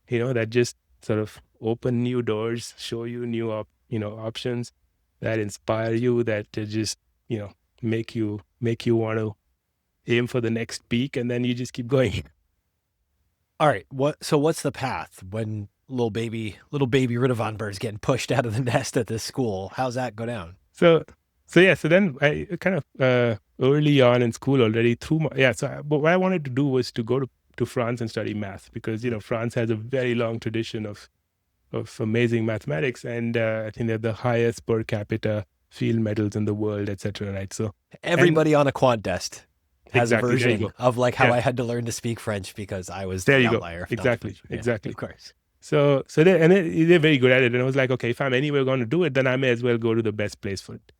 that just sort of open new doors, show you new options, that inspire you, that just make you want to aim for the next peak, and then you just keep going. All right, what's the path when little baby Ritavan bird's getting pushed out of the nest at this school? How's that go down? So then I kind of early on in school already but what I wanted to do was to go to France and study math, because France has a very long tradition of amazing mathematics, and I think they're the highest per capita field medals in the world, etc. Right? So everybody on a quant desk has exactly, a version of how I had to learn to speak French because I was the outlier. Exactly. Of course. So they're very good at it. And I was like, okay, if I'm anywhere going to do it, then I may as well go to the best place for it.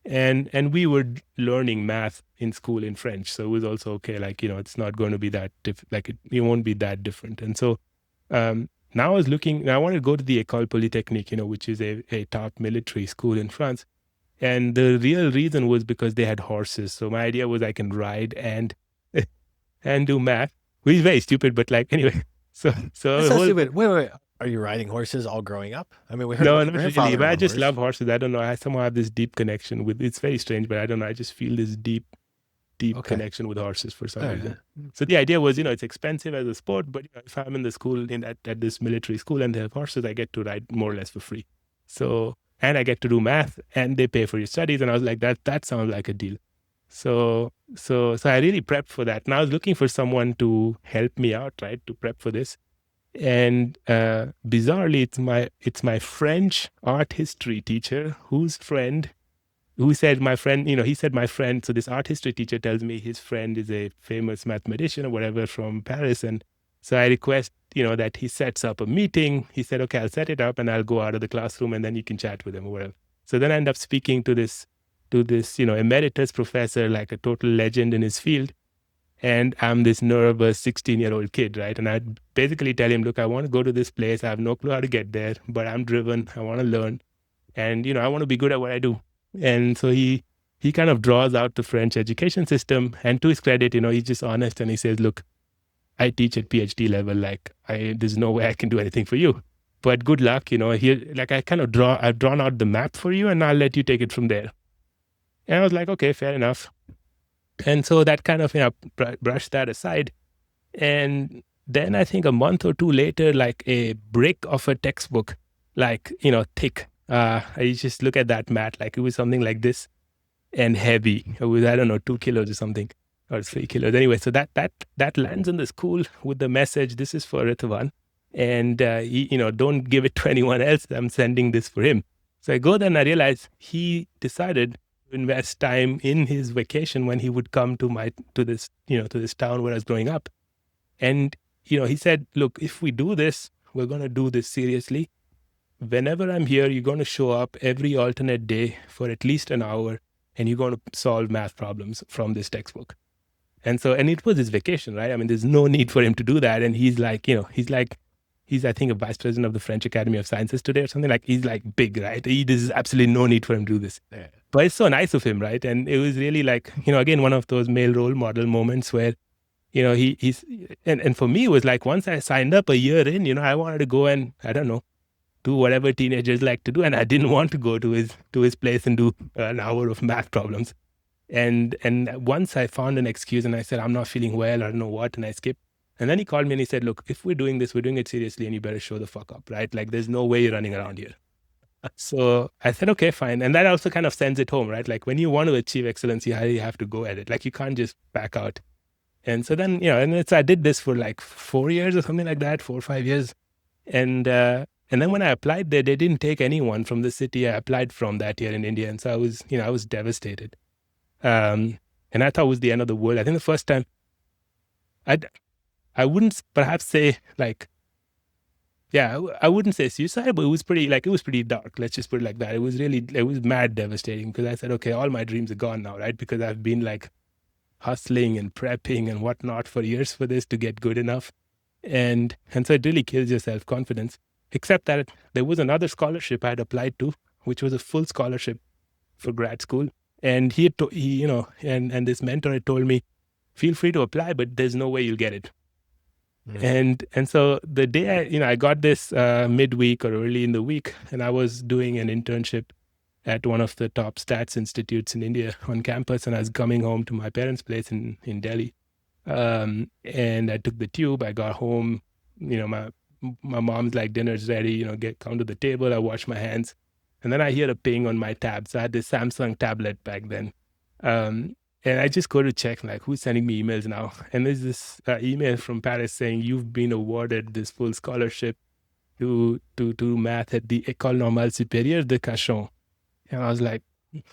And we were learning math in school in French. So it was also okay, it's not going to be that it won't be that different. And so now I was looking, I wanted to go to the École Polytechnique, which is a top military school in France. And the real reason was because they had horses. So my idea was I can ride and do math, which is very stupid, but like anyway. So That's not whole, stupid. Wait. Are you riding horses all growing up? I mean, we heard no, about not your really. grandfather But on I a just horse. love horses. I don't know. I somehow have this deep connection with. It's very strange, but I don't know. I just feel this deep Okay. connection with horses for some All right. reason. So the idea was, it's expensive as a sport, but if I'm in the school at this military school and they have horses, I get to ride more or less for free. So, and I get to do math and they pay for your studies. And I was like, that sounds like a deal. So I really prepped for that. And I was looking for someone to help me out, right, to prep for this. And bizarrely, it's my French art history teacher who said my friend, he said my friend. So this art history teacher tells me his friend is a famous mathematician or whatever from Paris. And so I request, that he sets up a meeting. He said, okay, I'll set it up and I'll go out of the classroom and then you can chat with him or whatever. So then I end up speaking to this, emeritus professor, like a total legend in his field. And I'm this nervous 16-year-old kid, right? And I basically tell him, look, I want to go to this place. I have no clue how to get there, but I'm driven. I want to learn. And, I want to be good at what I do. And so he kind of draws out the French education system. And to his credit, he's just honest. And he says, look, I teach at PhD level. Like, there's no way I can do anything for you. But good luck, here, like I've drawn out the map for you and I'll let you take it from there. And I was like, okay, fair enough. And so that kind of, brushed that aside. And then I think a month or two later, like a brick of a textbook, like, thick. I just look at that mat, like it was something like this and heavy. It was, I don't know, 2 kilos or something, or 3 kilos. Anyway, so that lands in the school with the message, this is for Ritavan. And, don't give it to anyone else. I'm sending this for him. So I go there and I realize he decided invest time in his vacation when he would come to this town where I was growing up. And, he said, look, if we do this, we're going to do this seriously. Whenever I'm here, you're going to show up every alternate day for at least an hour and you're going to solve math problems from this textbook. And it was his vacation, right? I mean, there's no need for him to do that. And he's like, he's I think a vice president of the French Academy of Sciences today or something. Like, he's like big, right? There's absolutely no need for him to do this. Yeah. But it's so nice of him, right? And it was really like, again, one of those male role model moments where, he's and for me, it was like once I signed up a year in, I wanted to go and, I don't know, do whatever teenagers like to do. And I didn't want to go to his place and do an hour of math problems. And once I found an excuse and I said, I'm not feeling well, I don't know what, and I skipped. And then he called me and he said, look, if we're doing this, we're doing it seriously and you better show the fuck up, right? Like, there's no way you're running around here. So I said, okay, fine. And that also kind of sends it home, right? Like, when you want to achieve excellence, you have to go at it. Like, you can't just back out. And so then, I did this for like 4 years or something like that, 4 or 5 years. And then when I applied there, they didn't take anyone from the city I applied from that year in India. And so I was devastated. And I thought it was the end of the world. I think the first time, I wouldn't perhaps say like, I wouldn't say suicide, but it was pretty dark. Let's just put it like that. It was mad devastating because I said, okay, all my dreams are gone now, right? Because I've been like hustling and prepping and whatnot for years for this to get good enough. And so it really kills your self-confidence, except that there was another scholarship I had applied to, which was a full scholarship for grad school. And and this mentor had told me, feel free to apply, but there's no way you'll get it. Mm-hmm. And so the day I got this midweek or early in the week, and I was doing an internship at one of the top stats institutes in India on campus, and I was coming home to my parents' place in Delhi. And I took the tube. I got home. My mom's like, dinner's ready. Come to the table. I wash my hands, and then I hear a ping on my tab. So I had this Samsung tablet back then. And I just go to check, like, who's sending me emails now? And there's this email from Paris saying, you've been awarded this full scholarship to math at the École Normale Supérieure de Cachan. And I was like,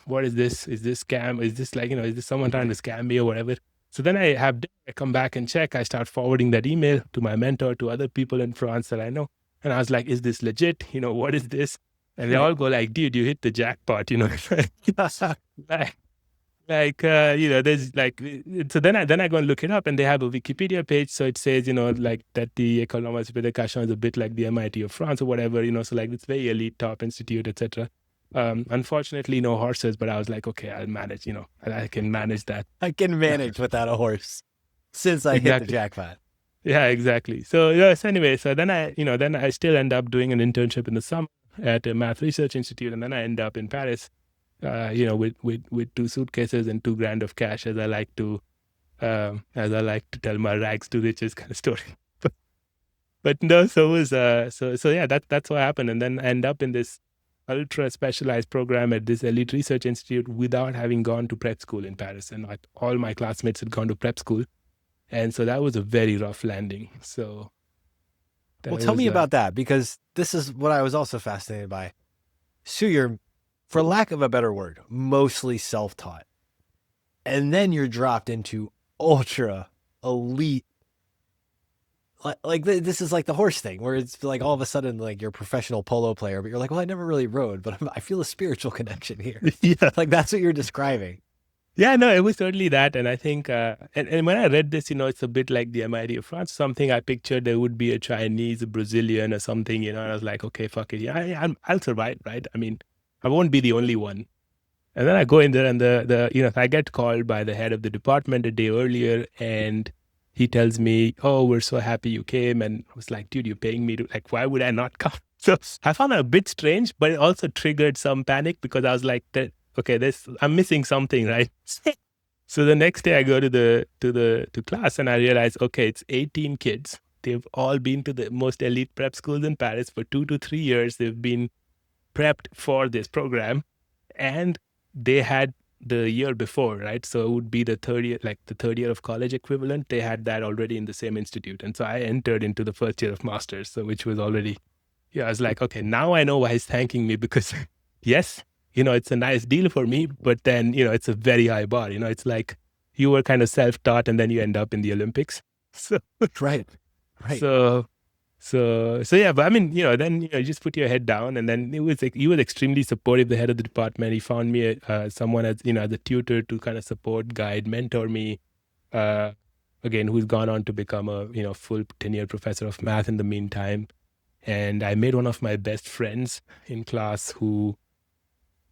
what is this? Is this scam? Is this like, is this someone trying to scam me or whatever? So then I come back and check. I start forwarding that email to my mentor, to other people in France that I know. And I was like, is this legit? What is this? And they all go like, dude, you hit the jackpot, there's like, so then I go and look it up, and they have a Wikipedia page. So it says, like that the École Normale Supérieure de Cachan is a bit like the MIT of France or whatever, so like it's very elite, top institute, etc. Unfortunately, no horses, but I was like, okay, I'll manage, I can manage that. I can manage without a horse since I hit the Exactly. jackpot. Yeah, exactly. So yes, anyway, so then I still end up doing an internship in the summer at a math research institute, and then I end up in Paris, with 2 suitcases and $2,000 of cash, as I like to tell my rags to riches kind of story. But no, so it was so yeah, that's what happened, and then I end up in this ultra specialized program at this elite research institute without having gone to prep school in Paris, and like all my classmates had gone to prep school. And so that was a very rough landing. So, Well, tell me about that, because this is what I was also fascinated by. So you're, for lack of a better word, mostly self-taught. And then you're dropped into ultra elite. Like this is like the horse thing, where it's like all of a sudden like you're a professional polo player, but you're like, well, I never really rode, but I feel a spiritual connection here. Yeah. Like that's what you're describing. Yeah, no, it was totally that. And I think, and when I read this, it's a bit like the MIT of France, something I pictured there would be a Chinese, a Brazilian or something, and I was like, okay, fuck it. Yeah, I'll survive, right? I mean, I won't be the only one. And then I go in there and I get called by the head of the department a day earlier, and he tells me, oh, we're so happy you came. And I was like, dude, you're paying me to, like, why would I not come? So I found it a bit strange, but it also triggered some panic, because I was like, okay, I'm missing something, right? So the next day I go to class, and I realize, okay, it's 18 kids. They've all been to the most elite prep schools in Paris for 2 to 3 years. They've been prepped for this program, and they had the year before, right? So it would be the third year of college equivalent. They had that already in the same institute. And so I entered into the first year of master's, so which was already, I was like, okay, now I know why he's thanking me, because yes, it's a nice deal for me, but then, it's a very high bar. It's like you were kind of self-taught and then you end up in the Olympics. So, right. So yeah, but I mean, then, you just put your head down, and then he was extremely supportive, the head of the department. He found me someone as a tutor to kind of support, guide, mentor me, again, who's gone on to become a, full tenured professor of math in the meantime. And I made one of my best friends in class who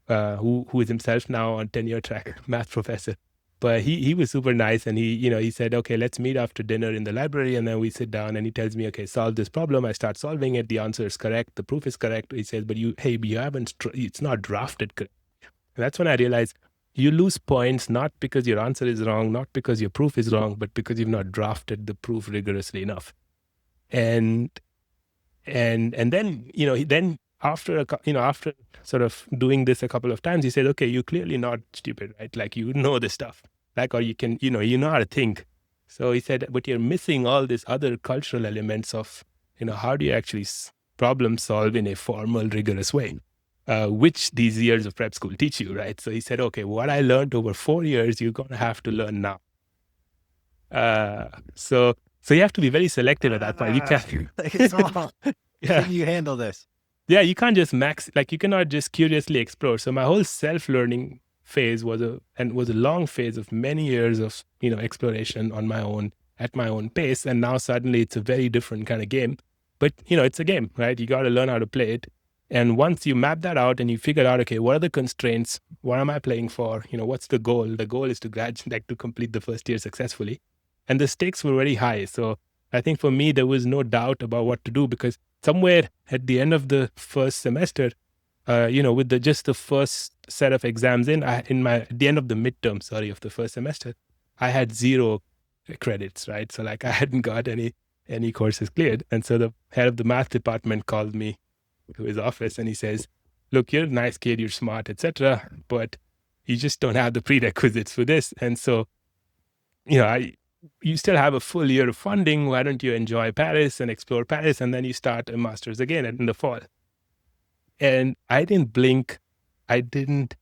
is himself now on tenure track math professor. But he was super nice, and he said, okay, let's meet after dinner in the library, and then we sit down, and he tells me, okay, solve this problem. I start solving it. The answer is correct. The proof is correct. He says, but you haven't, it's not drafted correct. And that's when I realized you lose points not because your answer is wrong, not because your proof is wrong, but because you've not drafted the proof rigorously enough. And then, then after sort of doing this a couple of times, he said, okay, you're clearly not stupid, right? Like, you know this stuff, like, or you can, you know how to think. So he said, but you're missing all these other cultural elements of, how do you actually problem solve in a formal, rigorous way, which these years of prep school teach you, right? So he said, okay, what I learned over 4 years, you're going to have to learn now. So you have to be very selective at that point. You can't. Yeah. Can you handle this? Yeah, you can't just you cannot just curiously explore. So my whole self-learning phase was a long phase of many years of, exploration on my own, at my own pace. And now suddenly it's a very different kind of game. But, it's a game, right? You got to learn how to play it. And once you map that out and you figure out, okay, what are the constraints? What am I playing for? What's the goal? The goal is to graduate, to complete the first year successfully. And the stakes were very high. So I think for me, there was no doubt about what to do, because somewhere at the end of the first semester, with just the first set of exams at the end of the midterm, of the first semester, I had 0 credits, right? So like I hadn't got any courses cleared. And so the head of the math department called me to his office, and he says, look, you're a nice kid, you're smart, etc., but you just don't have the prerequisites for this. And so, you still have a full year of funding. Why don't you enjoy Paris and explore Paris? And then you start a master's again in the fall. And I didn't blink. I didn't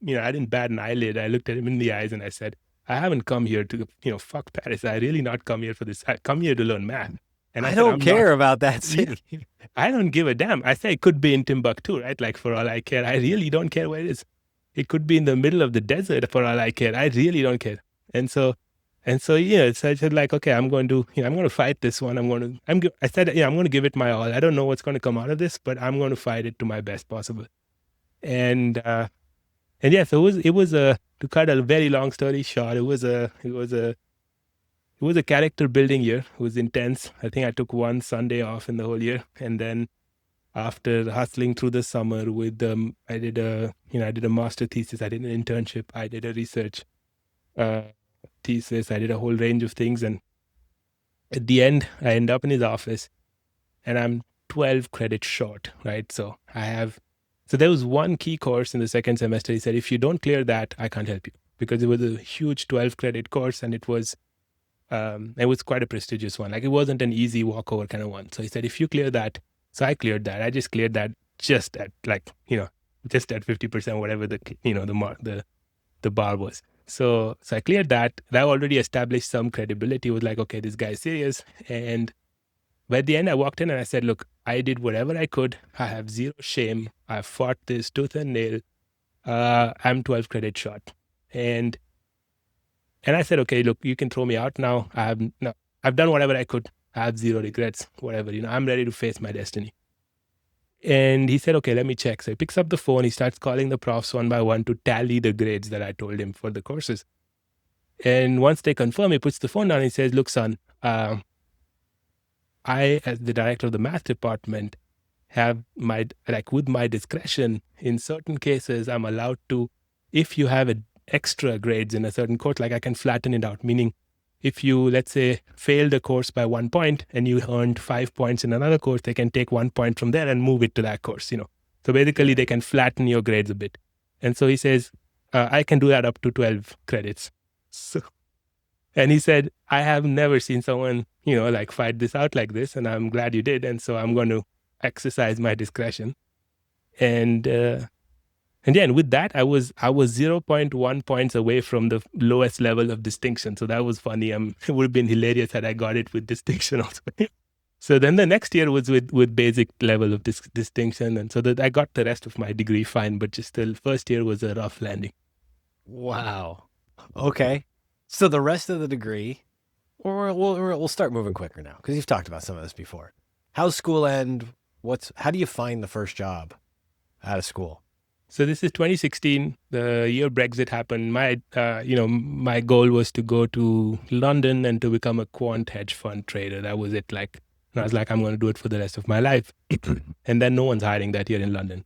bat an eyelid. I looked at him in the eyes and I said, I haven't come here to, fuck Paris. I really not come here for this. I come here to learn math. And I don't care about that city. I don't give a damn. I say it could be in Timbuktu, right? Like, for all I care. I really don't care where it is. It could be in the middle of the desert for all I care. I really don't care. And so, I said, like, okay, I'm going to fight this one. I'm going to give it my all. I don't know what's going to come out of this, but I'm going to fight it to my best possible. And yeah, so it was a, to cut a very long story short, it was a character building year. It was intense. I think I took one Sunday off in the whole year, and then after hustling through the summer with I did a master thesis, I did an internship, I did a research thesis, I did a whole range of things, and at the end I end up in his office and I'm 12 credits short, right? So there was one key course in the second semester. He said, if you don't clear that, I can't help you, because it was a huge 12 credit course, and it was quite a prestigious one. Like, it wasn't an easy walkover kind of one. So he said, if you clear that. So I cleared that. I just cleared that just at just at 50%, whatever the bar was. So I cleared that. That already established some credibility. It was like, okay, this guy's serious. And by the end, I walked in and I said, look, I did whatever I could. I have zero shame. I fought this tooth and nail. I'm 12 credits short. And I said, okay, look, you can throw me out now. I've done whatever I could. I have zero regrets, whatever, I'm ready to face my destiny. And he said, okay, let me check. So he picks up the phone. He starts calling the profs one by one to tally the grades that I told him for the courses. And once they confirm, he puts the phone down and he says, look, son, I, as the director of the math department, have with my discretion, in certain cases, I'm allowed to, if you have extra grades in a certain course, like, I can flatten it out, meaning if you, let's say, failed a course by 1 point and you earned 5 points in another course, they can take 1 point from there and move it to that course, So basically, they can flatten your grades a bit. And so he says, I can do that up to 12 credits. And he said, I have never seen someone, fight this out like this, and I'm glad you did. And so I'm going to exercise my discretion. And then with that, I was 0.1 points away from the lowest level of distinction. So that was funny. It would have been hilarious had I got it with distinction also. So then the next year was with basic level of distinction. And so that I got the rest of my degree fine, but just the first year was a rough landing. Wow. Okay. So the rest of the degree, we'll start moving quicker now, because you've talked about some of this before. How's school end? How do you find the first job out of school? So this is 2016, the year Brexit happened. My goal was to go to London and to become a quant hedge fund trader. That was it. And I was like, I'm going to do it for the rest of my life. And then no one's hiring that year in London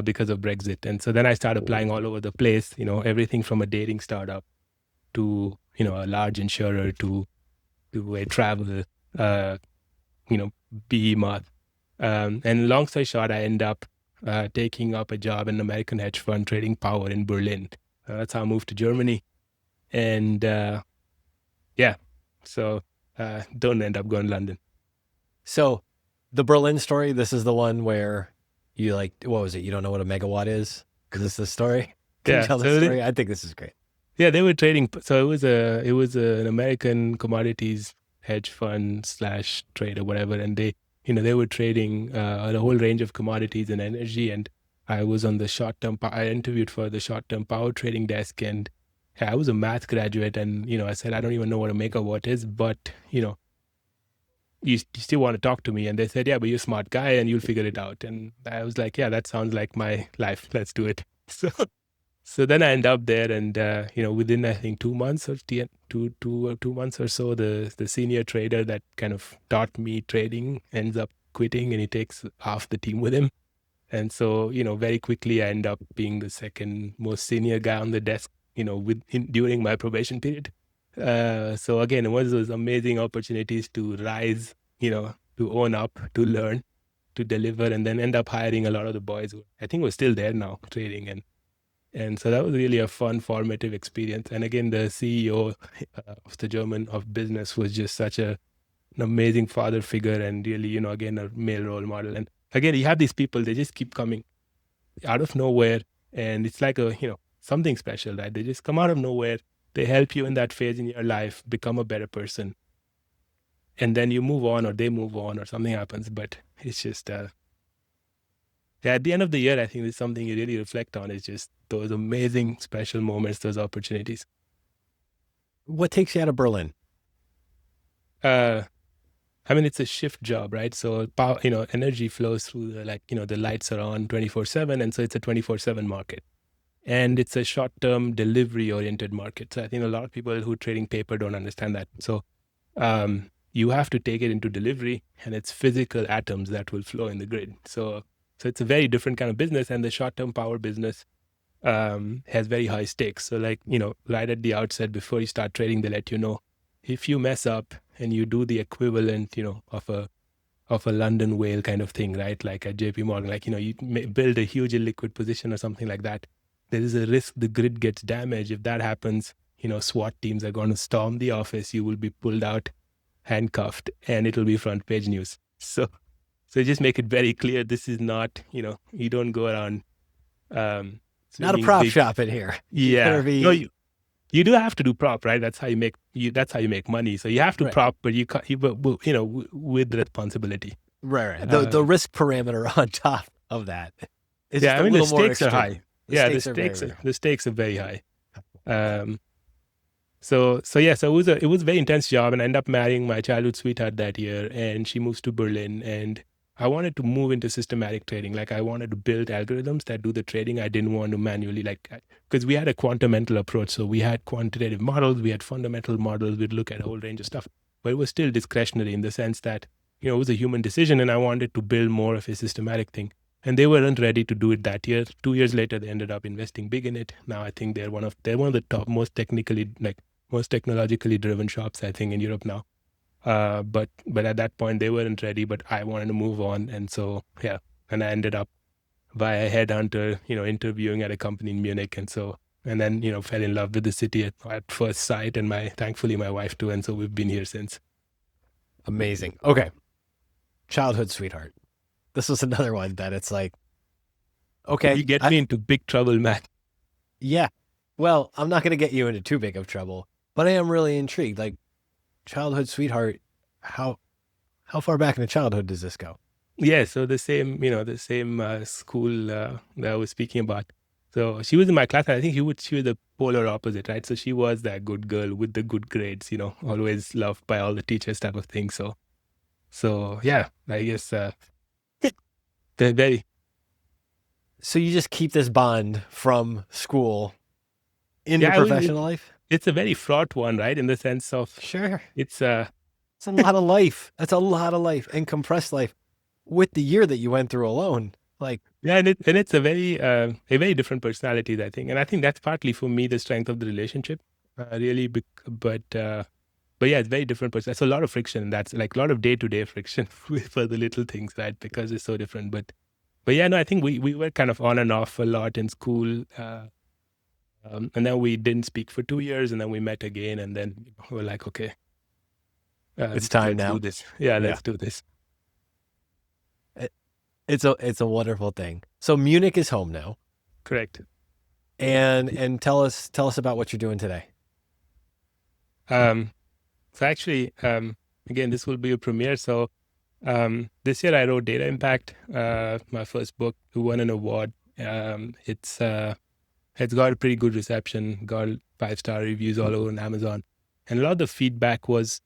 because of Brexit. And so then I started applying all over the place, everything from a dating startup to, a large insurer to a travel, behemoth. And long story short, I end up taking up a job in an American hedge fund trading power in Berlin. That's how I moved to Germany. And so don't end up going to London. So the Berlin story, this is the one where you what was it? You don't know what a megawatt is? Is this the story? Can you tell the story? I think this is great. Yeah, they were trading. So it was an American commodities hedge fund / trade or whatever. And they were trading a whole range of commodities and energy. And I was on the I interviewed for the short-term power trading desk. And I was a math graduate. And, I said, I don't even know what a megawatt is, but, you still want to talk to me? And they said, yeah, but you're a smart guy and you'll figure it out. And I was like, yeah, that sounds like my life. Let's do it. So then I end up there, and within I think 2 months or 2 months or so, the senior trader that kind of taught me trading ends up quitting, and he takes half the team with him. And so very quickly I end up being the second most senior guy on the desk, during my probation period. So again, it was those amazing opportunities to rise, to own up, to learn, to deliver, and then end up hiring a lot of the boys who I think were still there now trading. And so that was really a fun, formative experience. And again, the CEO of the German of business was just such an amazing father figure, and really, again, a male role model. And again, you have these people, they just keep coming out of nowhere. And it's like something special, right? They just come out of nowhere. They help you in that phase in your life, become a better person. And then you move on, or they move on, or something happens. But it's just... at the end of the year, I think there's something you really reflect on, is just those amazing, special moments, those opportunities. What takes you out of Berlin? I mean, it's a shift job, right? So power, energy flows through the lights are on 24/7. And so it's a 24/7 market. And it's a short-term delivery-oriented market. So I think a lot of people who are trading paper don't understand that. So you have to take it into delivery, and it's physical atoms that will flow in the grid. So it's a very different kind of business, and the short-term power business has very high stakes. So right at the outset, before you start trading, they let you know if you mess up and you do the equivalent, of a London whale kind of thing, right? Like at JP Morgan, you build a huge illiquid position or something like that. There is a risk the grid gets damaged. If that happens, SWAT teams are going to storm the office. You will be pulled out, handcuffed, and it'll be front page news. So just make it very clear. This is not, you don't go around. Not a prop shop in here. Yeah. No, you do have to do prop, right? That's how you make money. So you have to prop, but with responsibility. Right. The risk parameter on top of that. The stakes are high. The stakes are very high. So it was a very intense job, and I ended up marrying my childhood sweetheart that year, and she moves to Berlin, and I wanted to move into systematic trading. Like I wanted to build algorithms that do the trading. I didn't want to manually, because we had a quantamental approach. So we had quantitative models, we had fundamental models, we'd look at a whole range of stuff, but it was still discretionary in the sense that, it was a human decision, and I wanted to build more of a systematic thing. And they weren't ready to do it that year. 2 years later, they ended up investing big in it. Now I think they're one of the top, most technologically driven shops, I think, in Europe now. But at that point they weren't ready, but I wanted to move on. And so, and I ended up via headhunter, interviewing at a company in Munich. And then, fell in love with the city at first sight, and thankfully my wife too. And so we've been here since. Amazing. Okay. Childhood sweetheart. This was another one that it's like, okay. You get me into big trouble, Matt. Yeah. Well, I'm not going to get you into too big of trouble, but I am really intrigued. Like, childhood sweetheart, how far back into childhood does this go? Yeah, so the same school that I was speaking about. So she was in my class, and I think she was the polar opposite, right? So she was that good girl with the good grades, always loved by all the teachers type of thing. So yeah, I guess they're very. So you just keep this bond from school into professional life? It's a very fraught one, right? In the sense of it's a lot of life. That's a lot of life and compressed life with the year that you went through alone. And it's a very different personalities, I think, and I think that's partly for me the strength of the relationship, really. But yeah, it's very different person. It's a lot of friction. That's like a lot of day-to-day friction for the little things, right? Because it's so different. But yeah, no, I think we were kind of on and off a lot in school. And then we didn't speak for 2 years, and then we met again, and then we're like, okay, it's time now. Do this. Yeah, let's do this. It's a wonderful thing. So Munich is home now. Correct. And tell us about what you're doing today. So actually, again, this will be a premiere. So this year I wrote Data Impact, my first book. It won an award. It's got a pretty good reception, got 5-star reviews all over on Amazon. And a lot of the feedback was,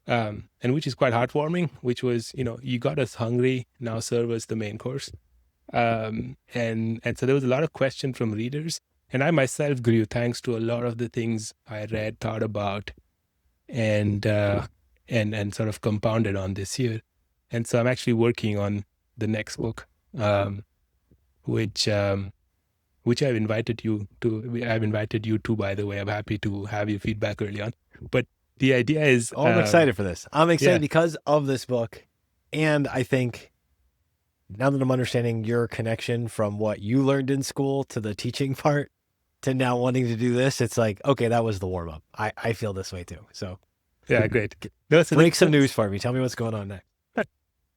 and which is quite heartwarming, which was, you got us hungry, now serve us the main course. And so there was a lot of question from readers. And I myself grew thanks to a lot of the things I read, thought about, and sort of compounded on this year. And so I'm actually working on the next book, which I've invited you to, by the way. I'm happy to have your feedback early on. But the idea is... I'm excited for this. I'm excited because of this book. And I think now that I'm understanding your connection from what you learned in school to the teaching part to now wanting to do this, it's like, okay, that was the warm up. I feel this way too. So yeah, great. Break some news for me. Tell me what's going on next.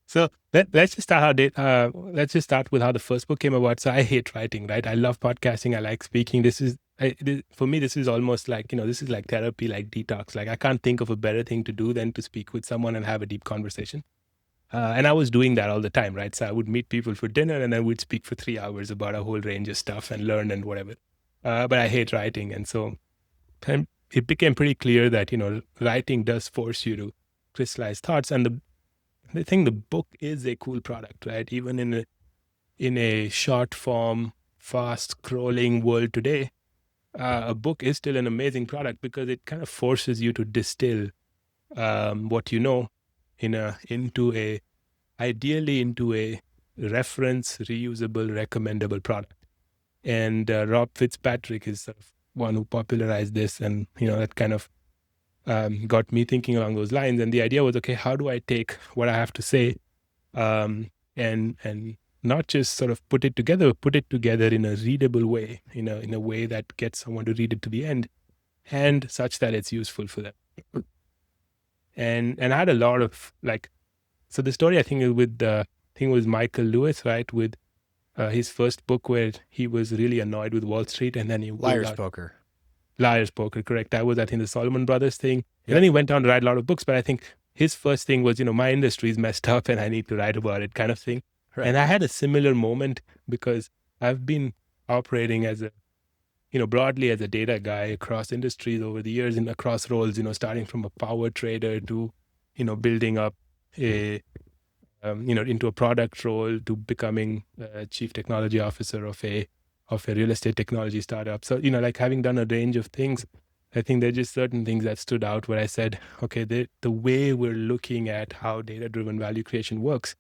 So let's just start with how the first book came about. So I hate writing, right? I love podcasting. I like speaking. For me, this is almost like, this is like therapy, like detox. Like I can't think of a better thing to do than to speak with someone and have a deep conversation. And I was doing that all the time, right? So I would meet people for dinner, and then we'd speak for 3 hours about a whole range of stuff and learn and whatever. But I hate writing. And so it became pretty clear that, writing does force you to crystallize thoughts. And the thing, the book is a cool product, right? Even in a short form, fast scrolling world today, a book is still an amazing product because it kind of forces you to distill what you know ideally into a reference, reusable, recommendable product. And Rob Fitzpatrick is sort of one who popularized this, and that kind of got me thinking along those lines. And the idea was, okay, how do I take what I have to say and not just sort of put it together in a readable way, in a way that gets someone to read it to the end, and such that it's useful for them. And I had a lot of so the story I think it was Michael Lewis, right, with his first book where he was really annoyed with Wall Street, and then he Liar's Poker. Liar's Poker, correct. That was, I think, the Solomon Brothers thing. Yep. And then he went on to write a lot of books, but I think his first thing was, my industry is messed up and I need to write about it, kind of thing. Right. And I had a similar moment because I've been operating as broadly as a data guy across industries over the years and across roles, starting from a power trader to, building up into a product role to becoming a chief technology officer of a real estate technology startup. So, having done a range of things, I think there are just certain things that stood out where I said, okay, the way we're looking at how data-driven value creation works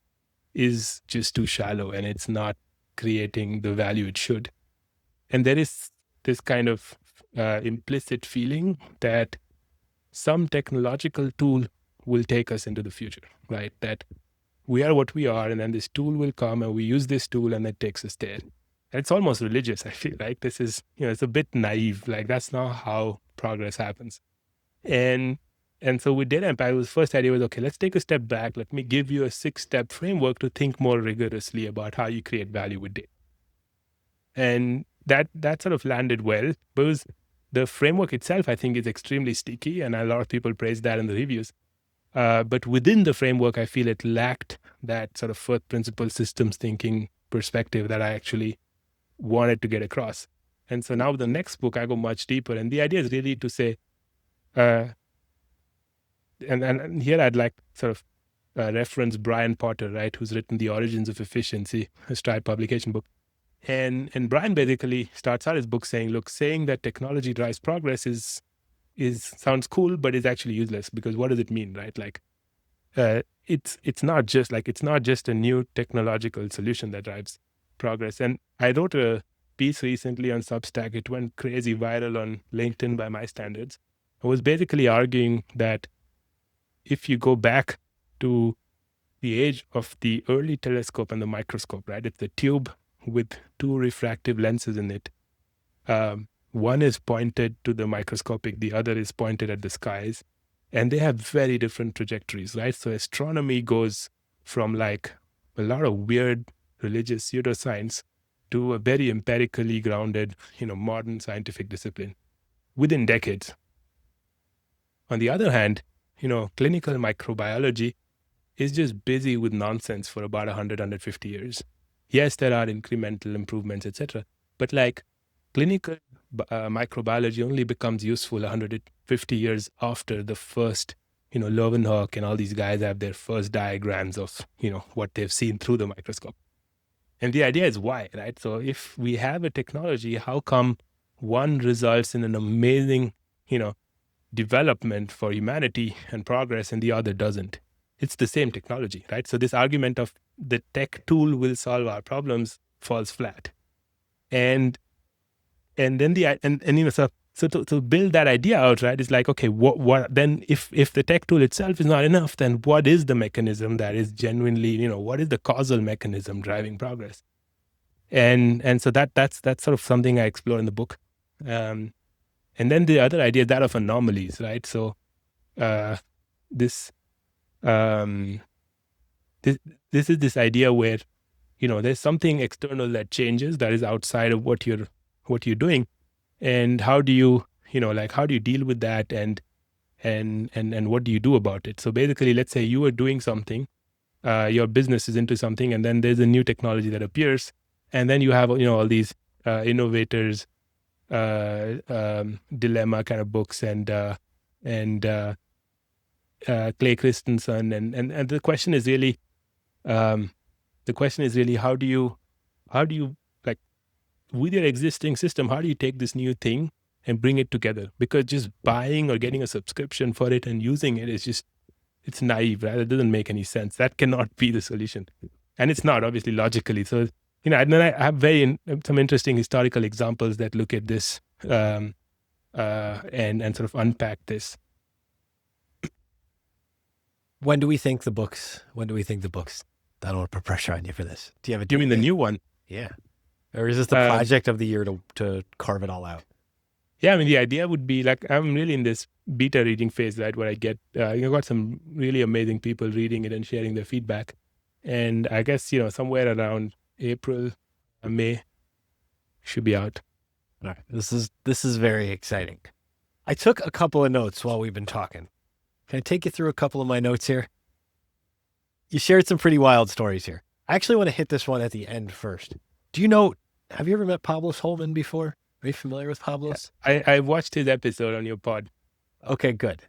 is just too shallow, and it's not creating the value it should. And there is this kind of implicit feeling that some technological tool will take us into the future, right? That we are what we are, and then this tool will come, and we use this tool, and it takes us there. And it's almost religious, I feel like. This is, it's a bit naive. Like, that's not how progress happens. And so with data impact, the first idea was, okay, let's take a step back. Let me give you a 6-step framework to think more rigorously about how you create value with data. And that sort of landed well, because the framework itself, I think, is extremely sticky, and a lot of people praise that in the reviews. But within the framework, I feel it lacked that sort of first principle systems thinking perspective that I actually wanted to get across. And so now with the next book, I go much deeper. And the idea is really to say, and here I'd like sort of reference Brian Potter, right, who's written The Origins of Efficiency, a Stripe publication book. And Brian basically starts out his book saying, look, saying that technology drives progress sounds cool, but is actually useless, because what does it mean, right? Like, it's not just a new technological solution that drives progress. And I wrote a piece recently on Substack. It went crazy viral on LinkedIn by my standards. I was basically arguing that if you go back to the age of the early telescope and the microscope, right? It's a tube with 2 refractive lenses in it. One is pointed to the microscopic, the other is pointed at the skies, and they have very different trajectories, right? So astronomy goes from like a lot of weird religious pseudoscience to a very empirically grounded, modern scientific discipline within decades. On the other hand, clinical microbiology is just busy with nonsense for about 150 years. Yes, there are incremental improvements, etc. But like clinical microbiology only becomes useful 150 years after the first, Leeuwenhoek and all these guys have their first diagrams of, what they've seen through the microscope. And the idea is why, right? So if we have a technology, how come one results in an amazing, development for humanity and progress, and the other doesn't? It's the same technology, right? So this argument of the tech tool will solve our problems falls flat. And then so to build that idea out, right, is like, okay, what then if the tech tool itself is not enough, then what is the mechanism that is genuinely, what is the causal mechanism driving progress? And so that's sort of something I explore in the book. And then the other idea is that of anomalies, right? So this is this idea where, there's something external that changes, that is outside of what you're doing. And how do you, how do you deal with that, and what do you do about it? So basically, let's say you are doing something, your business is into something, and then there's a new technology that appears, and then you have, all these innovators, dilemma kind of books, and Clay Christensen, and the question is really, how do you like, with your existing system, how do you take this new thing and bring it together? Because just buying or getting a subscription for it and using it is just, it's naive, right? It doesn't make any sense. That cannot be the solution, and it's not, obviously, logically. So and then I have some interesting historical examples that look at this and sort of unpack this. When do we think the books? I don't want to put pressure on you for this. Do you have a? You mean the new one? Yeah. Or is this the project of the year to carve it all out? Yeah, I mean, the idea would be, like, I'm really in this beta reading phase, right, where I get, got some really amazing people reading it and sharing their feedback. And I guess, somewhere around April, May, should be out. All right. This is very exciting. I took a couple of notes while we've been talking. Can I take you through a couple of my notes here? You shared some pretty wild stories here. I actually want to hit this one at the end first. Have you ever met Pablos Holman before? Are you familiar with Pablos? I watched his episode on your pod. Okay, good.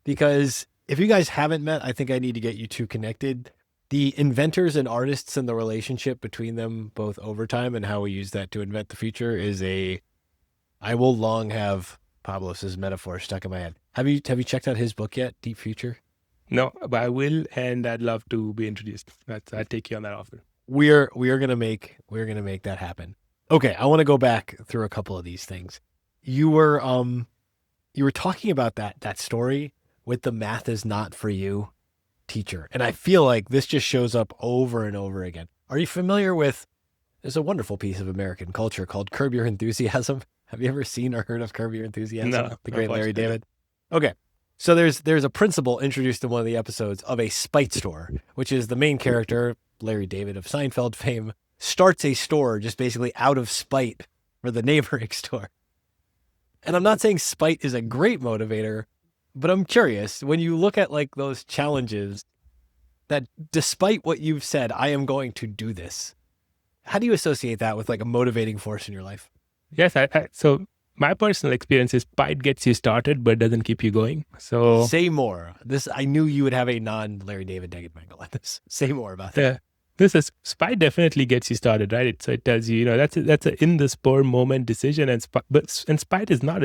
Because if you guys haven't met, I think I need to get you two connected. The inventors and artists and the relationship between them both over time and how we use that to invent the future is I will long have Pablos's metaphor stuck in my head. Have you checked out his book yet, Deep Future? No, but I will, and I'd love to be introduced. I'd take you on that offer. We're gonna make that happen. Okay, I want to go back through a couple of these things. You were talking about that story with the math is not for you teacher. And I feel like this just shows up over and over again. Are you familiar with, there's a wonderful piece of American culture called Curb Your Enthusiasm. Have you ever seen or heard of Curb Your Enthusiasm? No. The great Larry David. Okay. So there's a principle introduced in one of the episodes of a spite store, which is the main character, Larry David of Seinfeld fame, starts a store just basically out of spite for the neighboring store. And I'm not saying spite is a great motivator, but I'm curious, when you look at like those challenges that despite what you've said, I am going to do this, how do you associate that with like a motivating force in your life? Yes, so my personal experience is spite gets you started, but doesn't keep you going. So say more. I knew you would have a non-Larry David negative angle on this. Say more about that. Spite definitely gets you started, right? So it tells you, that's a in the spur moment decision, and spite is not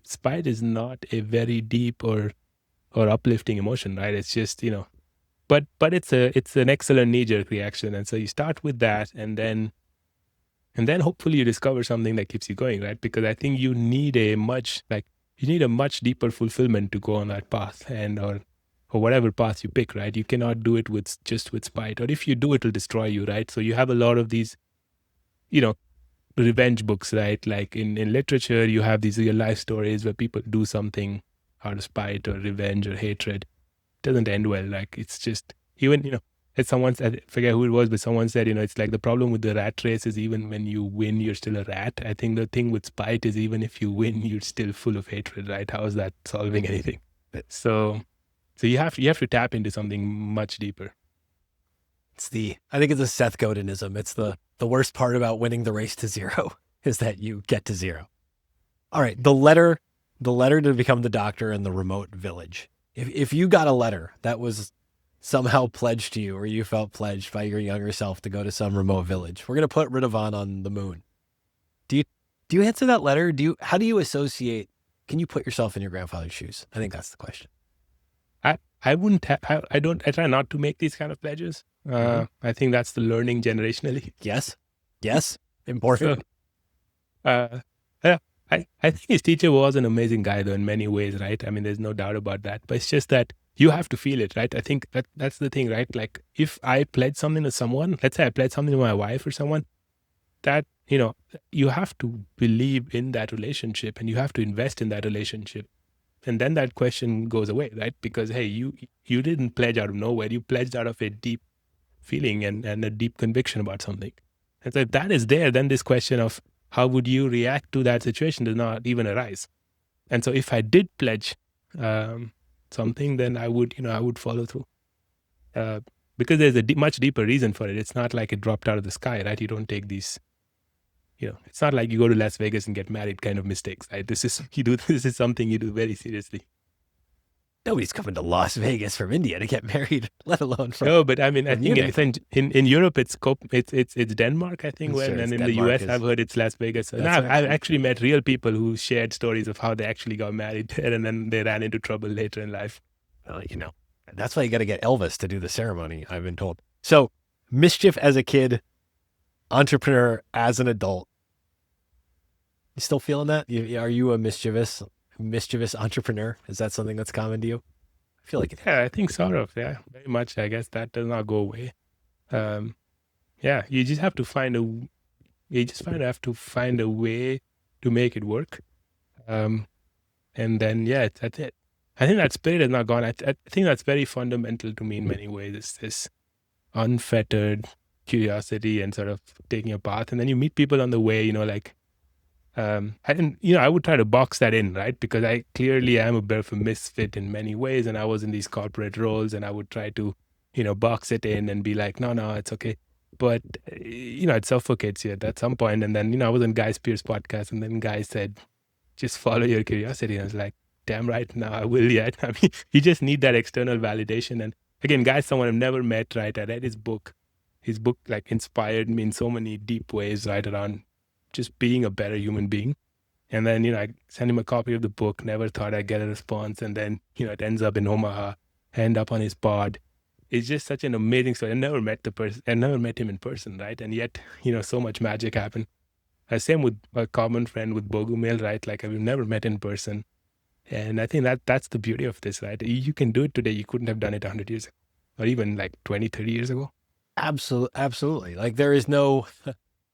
spite is not a very deep or uplifting emotion, right? It's just but it's an excellent knee-jerk reaction, and so you start with that, and then hopefully you discover something that keeps you going, right? Because I think you need a much deeper fulfillment to go on that path, and or whatever path you pick, right? You cannot do it with spite, or if you do, it'll destroy you, right? So you have a lot of these, revenge books, right? Like in literature, you have these real life stories where people do something out of spite or revenge or hatred. It doesn't end well. Like it's just, even, as someone said, I forget who it was, but someone said, it's like the problem with the rat race is even when you win, you're still a rat. I think the thing with spite is even if you win, you're still full of hatred, right? How is that solving anything? So you have to tap into something much deeper. I think it's a Seth Godinism. It's the worst part about winning the race to zero is that you get to zero. All right. The letter to become the doctor in the remote village. If you got a letter that was somehow pledged to you, or you felt pledged by your younger self to go to some remote village, we're going to put Ritavan on the moon. Do you answer that letter? How do you associate? Can you put yourself in your grandfather's shoes? I think that's the question. I wouldn't. I try not to make these kind of pledges. I think that's the learning generationally. Yes. Important. Yeah, I think his teacher was an amazing guy, though, in many ways, right? I mean, there's no doubt about that. But it's just that you have to feel it, right? I think that's the thing, right? Like if I pledge something to someone, let's say I pledge something to my wife or someone, that you have to believe in that relationship and you have to invest in that relationship. And then that question goes away, right? Because, hey, you didn't pledge out of nowhere. You pledged out of a deep feeling and a deep conviction about something. And so if that is there, then this question of how would you react to that situation does not even arise. And so if I did pledge something, then I would follow through. Because there's a much deeper reason for it. It's not like it dropped out of the sky, right? You don't take these... it's not like you go to Las Vegas and get married kind of mistakes, right? This is something you do very seriously. Nobody's coming to Las Vegas from India to get married, let alone from. No, but I mean, I think Munich. in Europe it's Denmark, I think, Sure, and it's in the Denmark US I've heard it's Las Vegas. And That's right. I've actually met real people who shared stories of how they actually got married there, and then they ran into trouble later in life. Well, that's why you got to get Elvis to do the ceremony, I've been told. So, mischief as a kid, entrepreneur as an adult. You still feeling that? Are you a mischievous entrepreneur? Is that something that's common to you? I feel like it. Yeah, I think sort of. Yeah, very much. I guess that does not go away. Yeah, you just have to find a. You just have to find a way to make it work. And then that's it. I think that spirit has not gone. I think that's very fundamental to me in many ways. It's this unfettered curiosity and sort of taking a path, and then you meet people on the way. I would try to box that in, right? Because I clearly am a bit of a misfit in many ways, and I was in these corporate roles, and I would try to, box it in and be like, no, it's okay. But, it suffocates you at some point. And then, I was on Guy Spears' podcast, and then Guy said, just follow your curiosity. And I was like, damn right, now I will yet. I mean, you just need that external validation. And again, Guy's someone I've never met, right? I read his book. His book inspired me in so many deep ways, right, around just being a better human being. And then, I sent him a copy of the book, never thought I'd get a response. And then, it ends up in Omaha, end up on his pod. It's just such an amazing story. I never met the person. I never met him in person, right? And yet, so much magic happened. Same with a common friend with Bogumil, right? Like I've never met in person. And I think that's the beauty of this, right? You can do it today. You couldn't have done it 100 years ago or even 20, 30 years ago. Absolutely. Like there is no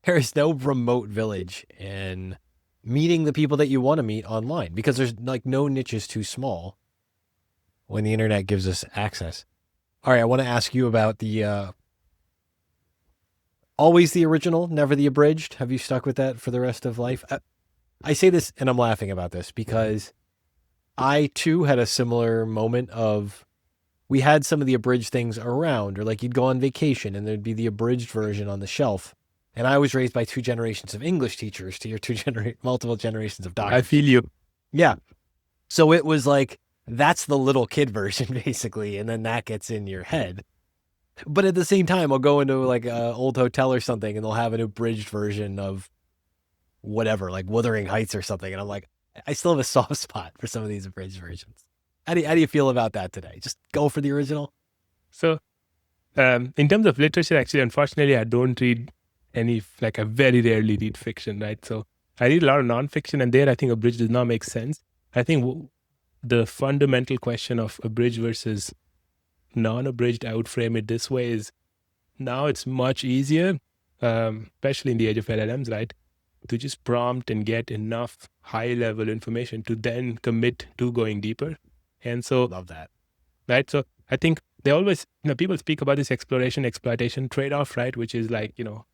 remote village in meeting the people that you want to meet online because there's no niche is too small when the internet gives us access. All right. I want to ask you about the, always the original, never the abridged. Have you stuck with that for the rest of life? I say this and I'm laughing about this because I too had a similar moment of, we had some of the abridged things around, or you'd go on vacation and there'd be the abridged version on the shelf. And I was raised by 2 generations of English teachers to your multiple generations of doctors. I feel you. Yeah. So it was that's the little kid version basically. And then that gets in your head. But at the same time, I'll go into an old hotel or something and they'll have an abridged version of whatever, Wuthering Heights or something. And I'm like, I still have a soft spot for some of these abridged versions. How do you feel about that today? Just go for the original? So in terms of literature, actually, unfortunately, I don't read any, I very rarely read fiction, right? So I read a lot of nonfiction, and there I think abridged does not make sense. I think the fundamental question of abridged versus non-abridged, I would frame it this way, is now it's much easier, especially in the age of LLMs, right, to just prompt and get enough high-level information to then commit to going deeper. And so, love that. Right. So I think they always, people speak about this exploration, exploitation trade-off, right? Which is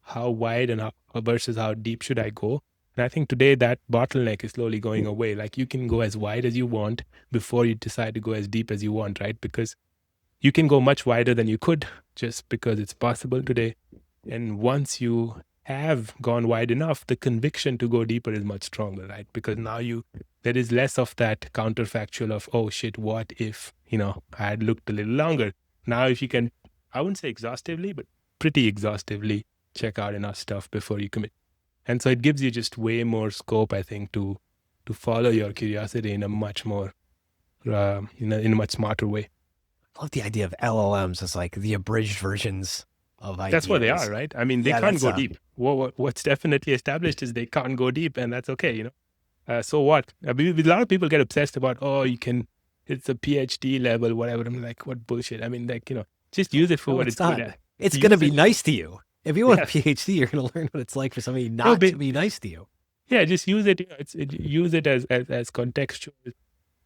how wide and how versus how deep should I go? And I think today that bottleneck is slowly going away. You can go as wide as you want before you decide to go as deep as you want, right? Because you can go much wider than you could just because it's possible today. And once you have gone wide enough, the conviction to go deeper is much stronger, right? Because now there is less of that counterfactual of, oh shit, what if, I had looked a little longer. Now if you can, I wouldn't say exhaustively, but pretty exhaustively check out enough stuff before you commit. And so it gives you just way more scope, I think, to follow your curiosity in a much more, in a much smarter way. I love the idea of LLMs as the abridged versions of ideas. That's what they are, right? I mean, they can't go deep. What's definitely established is they can't go deep, and that's okay, So what? A lot of people get obsessed about, it's a PhD level, whatever. I'm like, what bullshit? I mean, just use it for what it's good at. It's going to be nice to you. If you want a PhD, you're going to learn what it's like for somebody not to be nice to you. Yeah, just use it. Use it as contextual,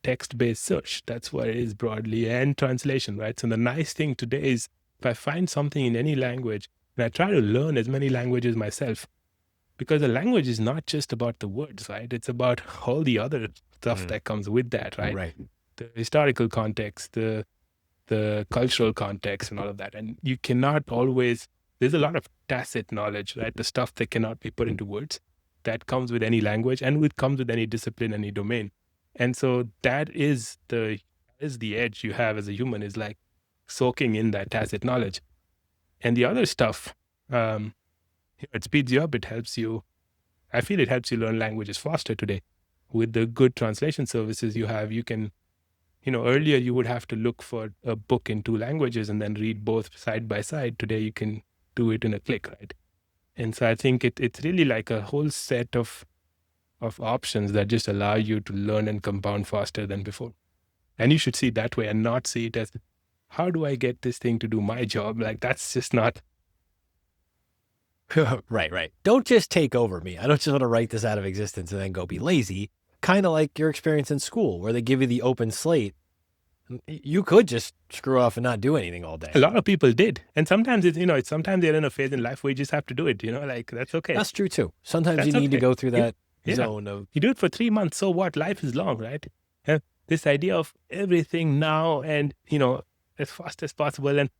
text-based search. That's what it is broadly, and translation, right? So the nice thing today is if I find something in any language, and I try to learn as many languages myself, because the language is not just about the words, right? It's about all the other stuff that comes with that, right? Right. The historical context, the cultural context, and all of that. And you cannot always. There's a lot of tacit knowledge, right? The stuff that cannot be put into words that comes with any language and comes with any discipline, any domain. And so that is the is the edge you have as a human, is like soaking in that tacit knowledge. And the other stuff, it speeds you up. It helps you. I feel it helps you learn languages faster today. With the good translation services you have, you can, earlier you would have to look for a book in 2 languages and then read both side by side. Today you can do it in a click, right? And so I think it's really like a whole set of options that just allow you to learn and compound faster than before. And you should see it that way and not see it as, how do I get this thing to do my job? Like, that's just not. Right. Don't just take over me. I don't just want to write this out of existence and then go be lazy. Kind of like your experience in school where they give you the open slate. You could just screw off and not do anything all day. A lot of people did. And sometimes sometimes they're in a phase in life where you just have to do it, like that's okay. That's true too. Sometimes you need to go through that zone of. You do it for 3 months. So what? Life is long, right? This idea of everything now and, as fast as possible. And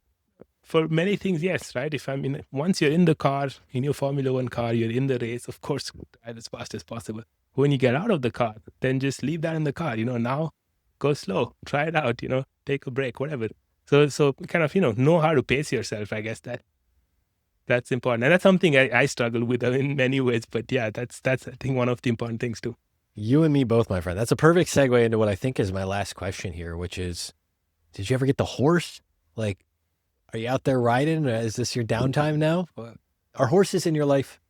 for many things, yes, right? Once you're in the car, in your Formula 1 car, you're in the race, of course, drive as fast as possible. When you get out of the car, then just leave that in the car, now go slow, try it out, take a break, whatever. So kind of, know how to pace yourself. I guess that's important. And that's something I struggle with in many ways. But yeah, that's I think one of the important things too. You and me both, my friend. That's a perfect segue into what I think is my last question here, which is, did you ever get the horse? Like, are you out there riding? Is this your downtime now? Are horses in your life?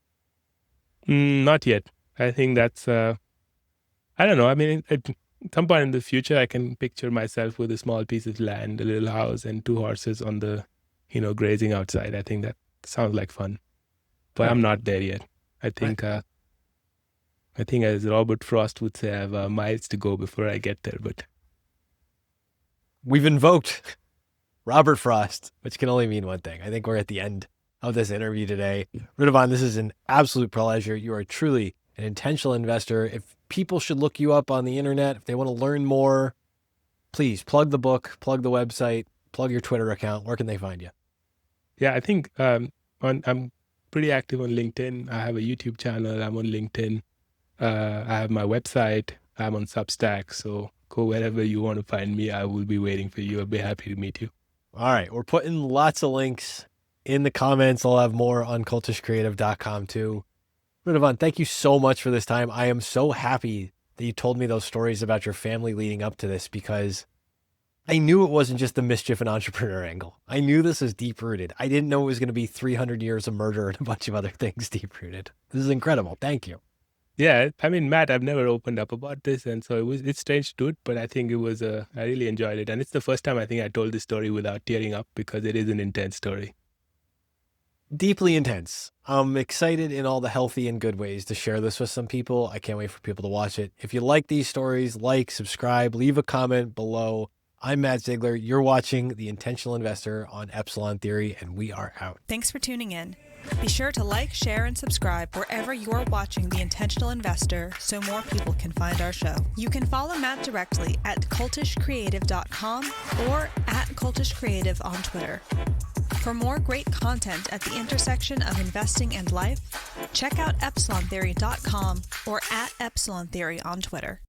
Not yet. I think that's, I don't know. At some point in the future, I can picture myself with a small piece of land, a little house, and 2 horses on the, grazing outside. I think that sounds like fun. But I'm not there yet. I think as Robert Frost would say, I have miles to go before I get there. But we've invoked Robert Frost, which can only mean one thing. I think we're at the end of this interview today. Ritavan, this is an absolute pleasure. You are truly an intentional investor. If people should look you up on the internet, if they want to learn more, please plug the book, plug the website, plug your Twitter account. Where can they find you? Yeah, I think I'm pretty active on LinkedIn. I have a YouTube channel. I'm on LinkedIn. I have my website. I'm on Substack. So go wherever you want to find me. I will be waiting for you. I'll be happy to meet you. All right. We're putting lots of links in the comments. I'll have more on cultishcreative.com too. Ritavan, thank you so much for this time. I am so happy that you told me those stories about your family leading up to this, because I knew it wasn't just the mischief and entrepreneur angle. I knew this was deep-rooted. I didn't know it was going to be 300 years of murder and a bunch of other things deep-rooted. This is incredible. Thank you. Yeah, Matt, I've never opened up about this, and so it's strange to do it, but I think it was, I really enjoyed it. And it's the first time I think I told this story without tearing up, because it is an intense story. Deeply intense. I'm excited in all the healthy and good ways to share this with some people. I can't wait for people to watch it. If you like these stories, subscribe, leave a comment below. I'm Matt Zeigler. You're watching The Intentional Investor on Epsilon Theory, and we are out. Thanks for tuning in. Be sure to like, share, and subscribe wherever you're watching The Intentional Investor so more people can find our show. You can follow Matt directly at cultishcreative.com or at cultishcreative on Twitter. For more great content at the intersection of investing and life, check out epsilontheory.com or at Epsilon Theory on Twitter.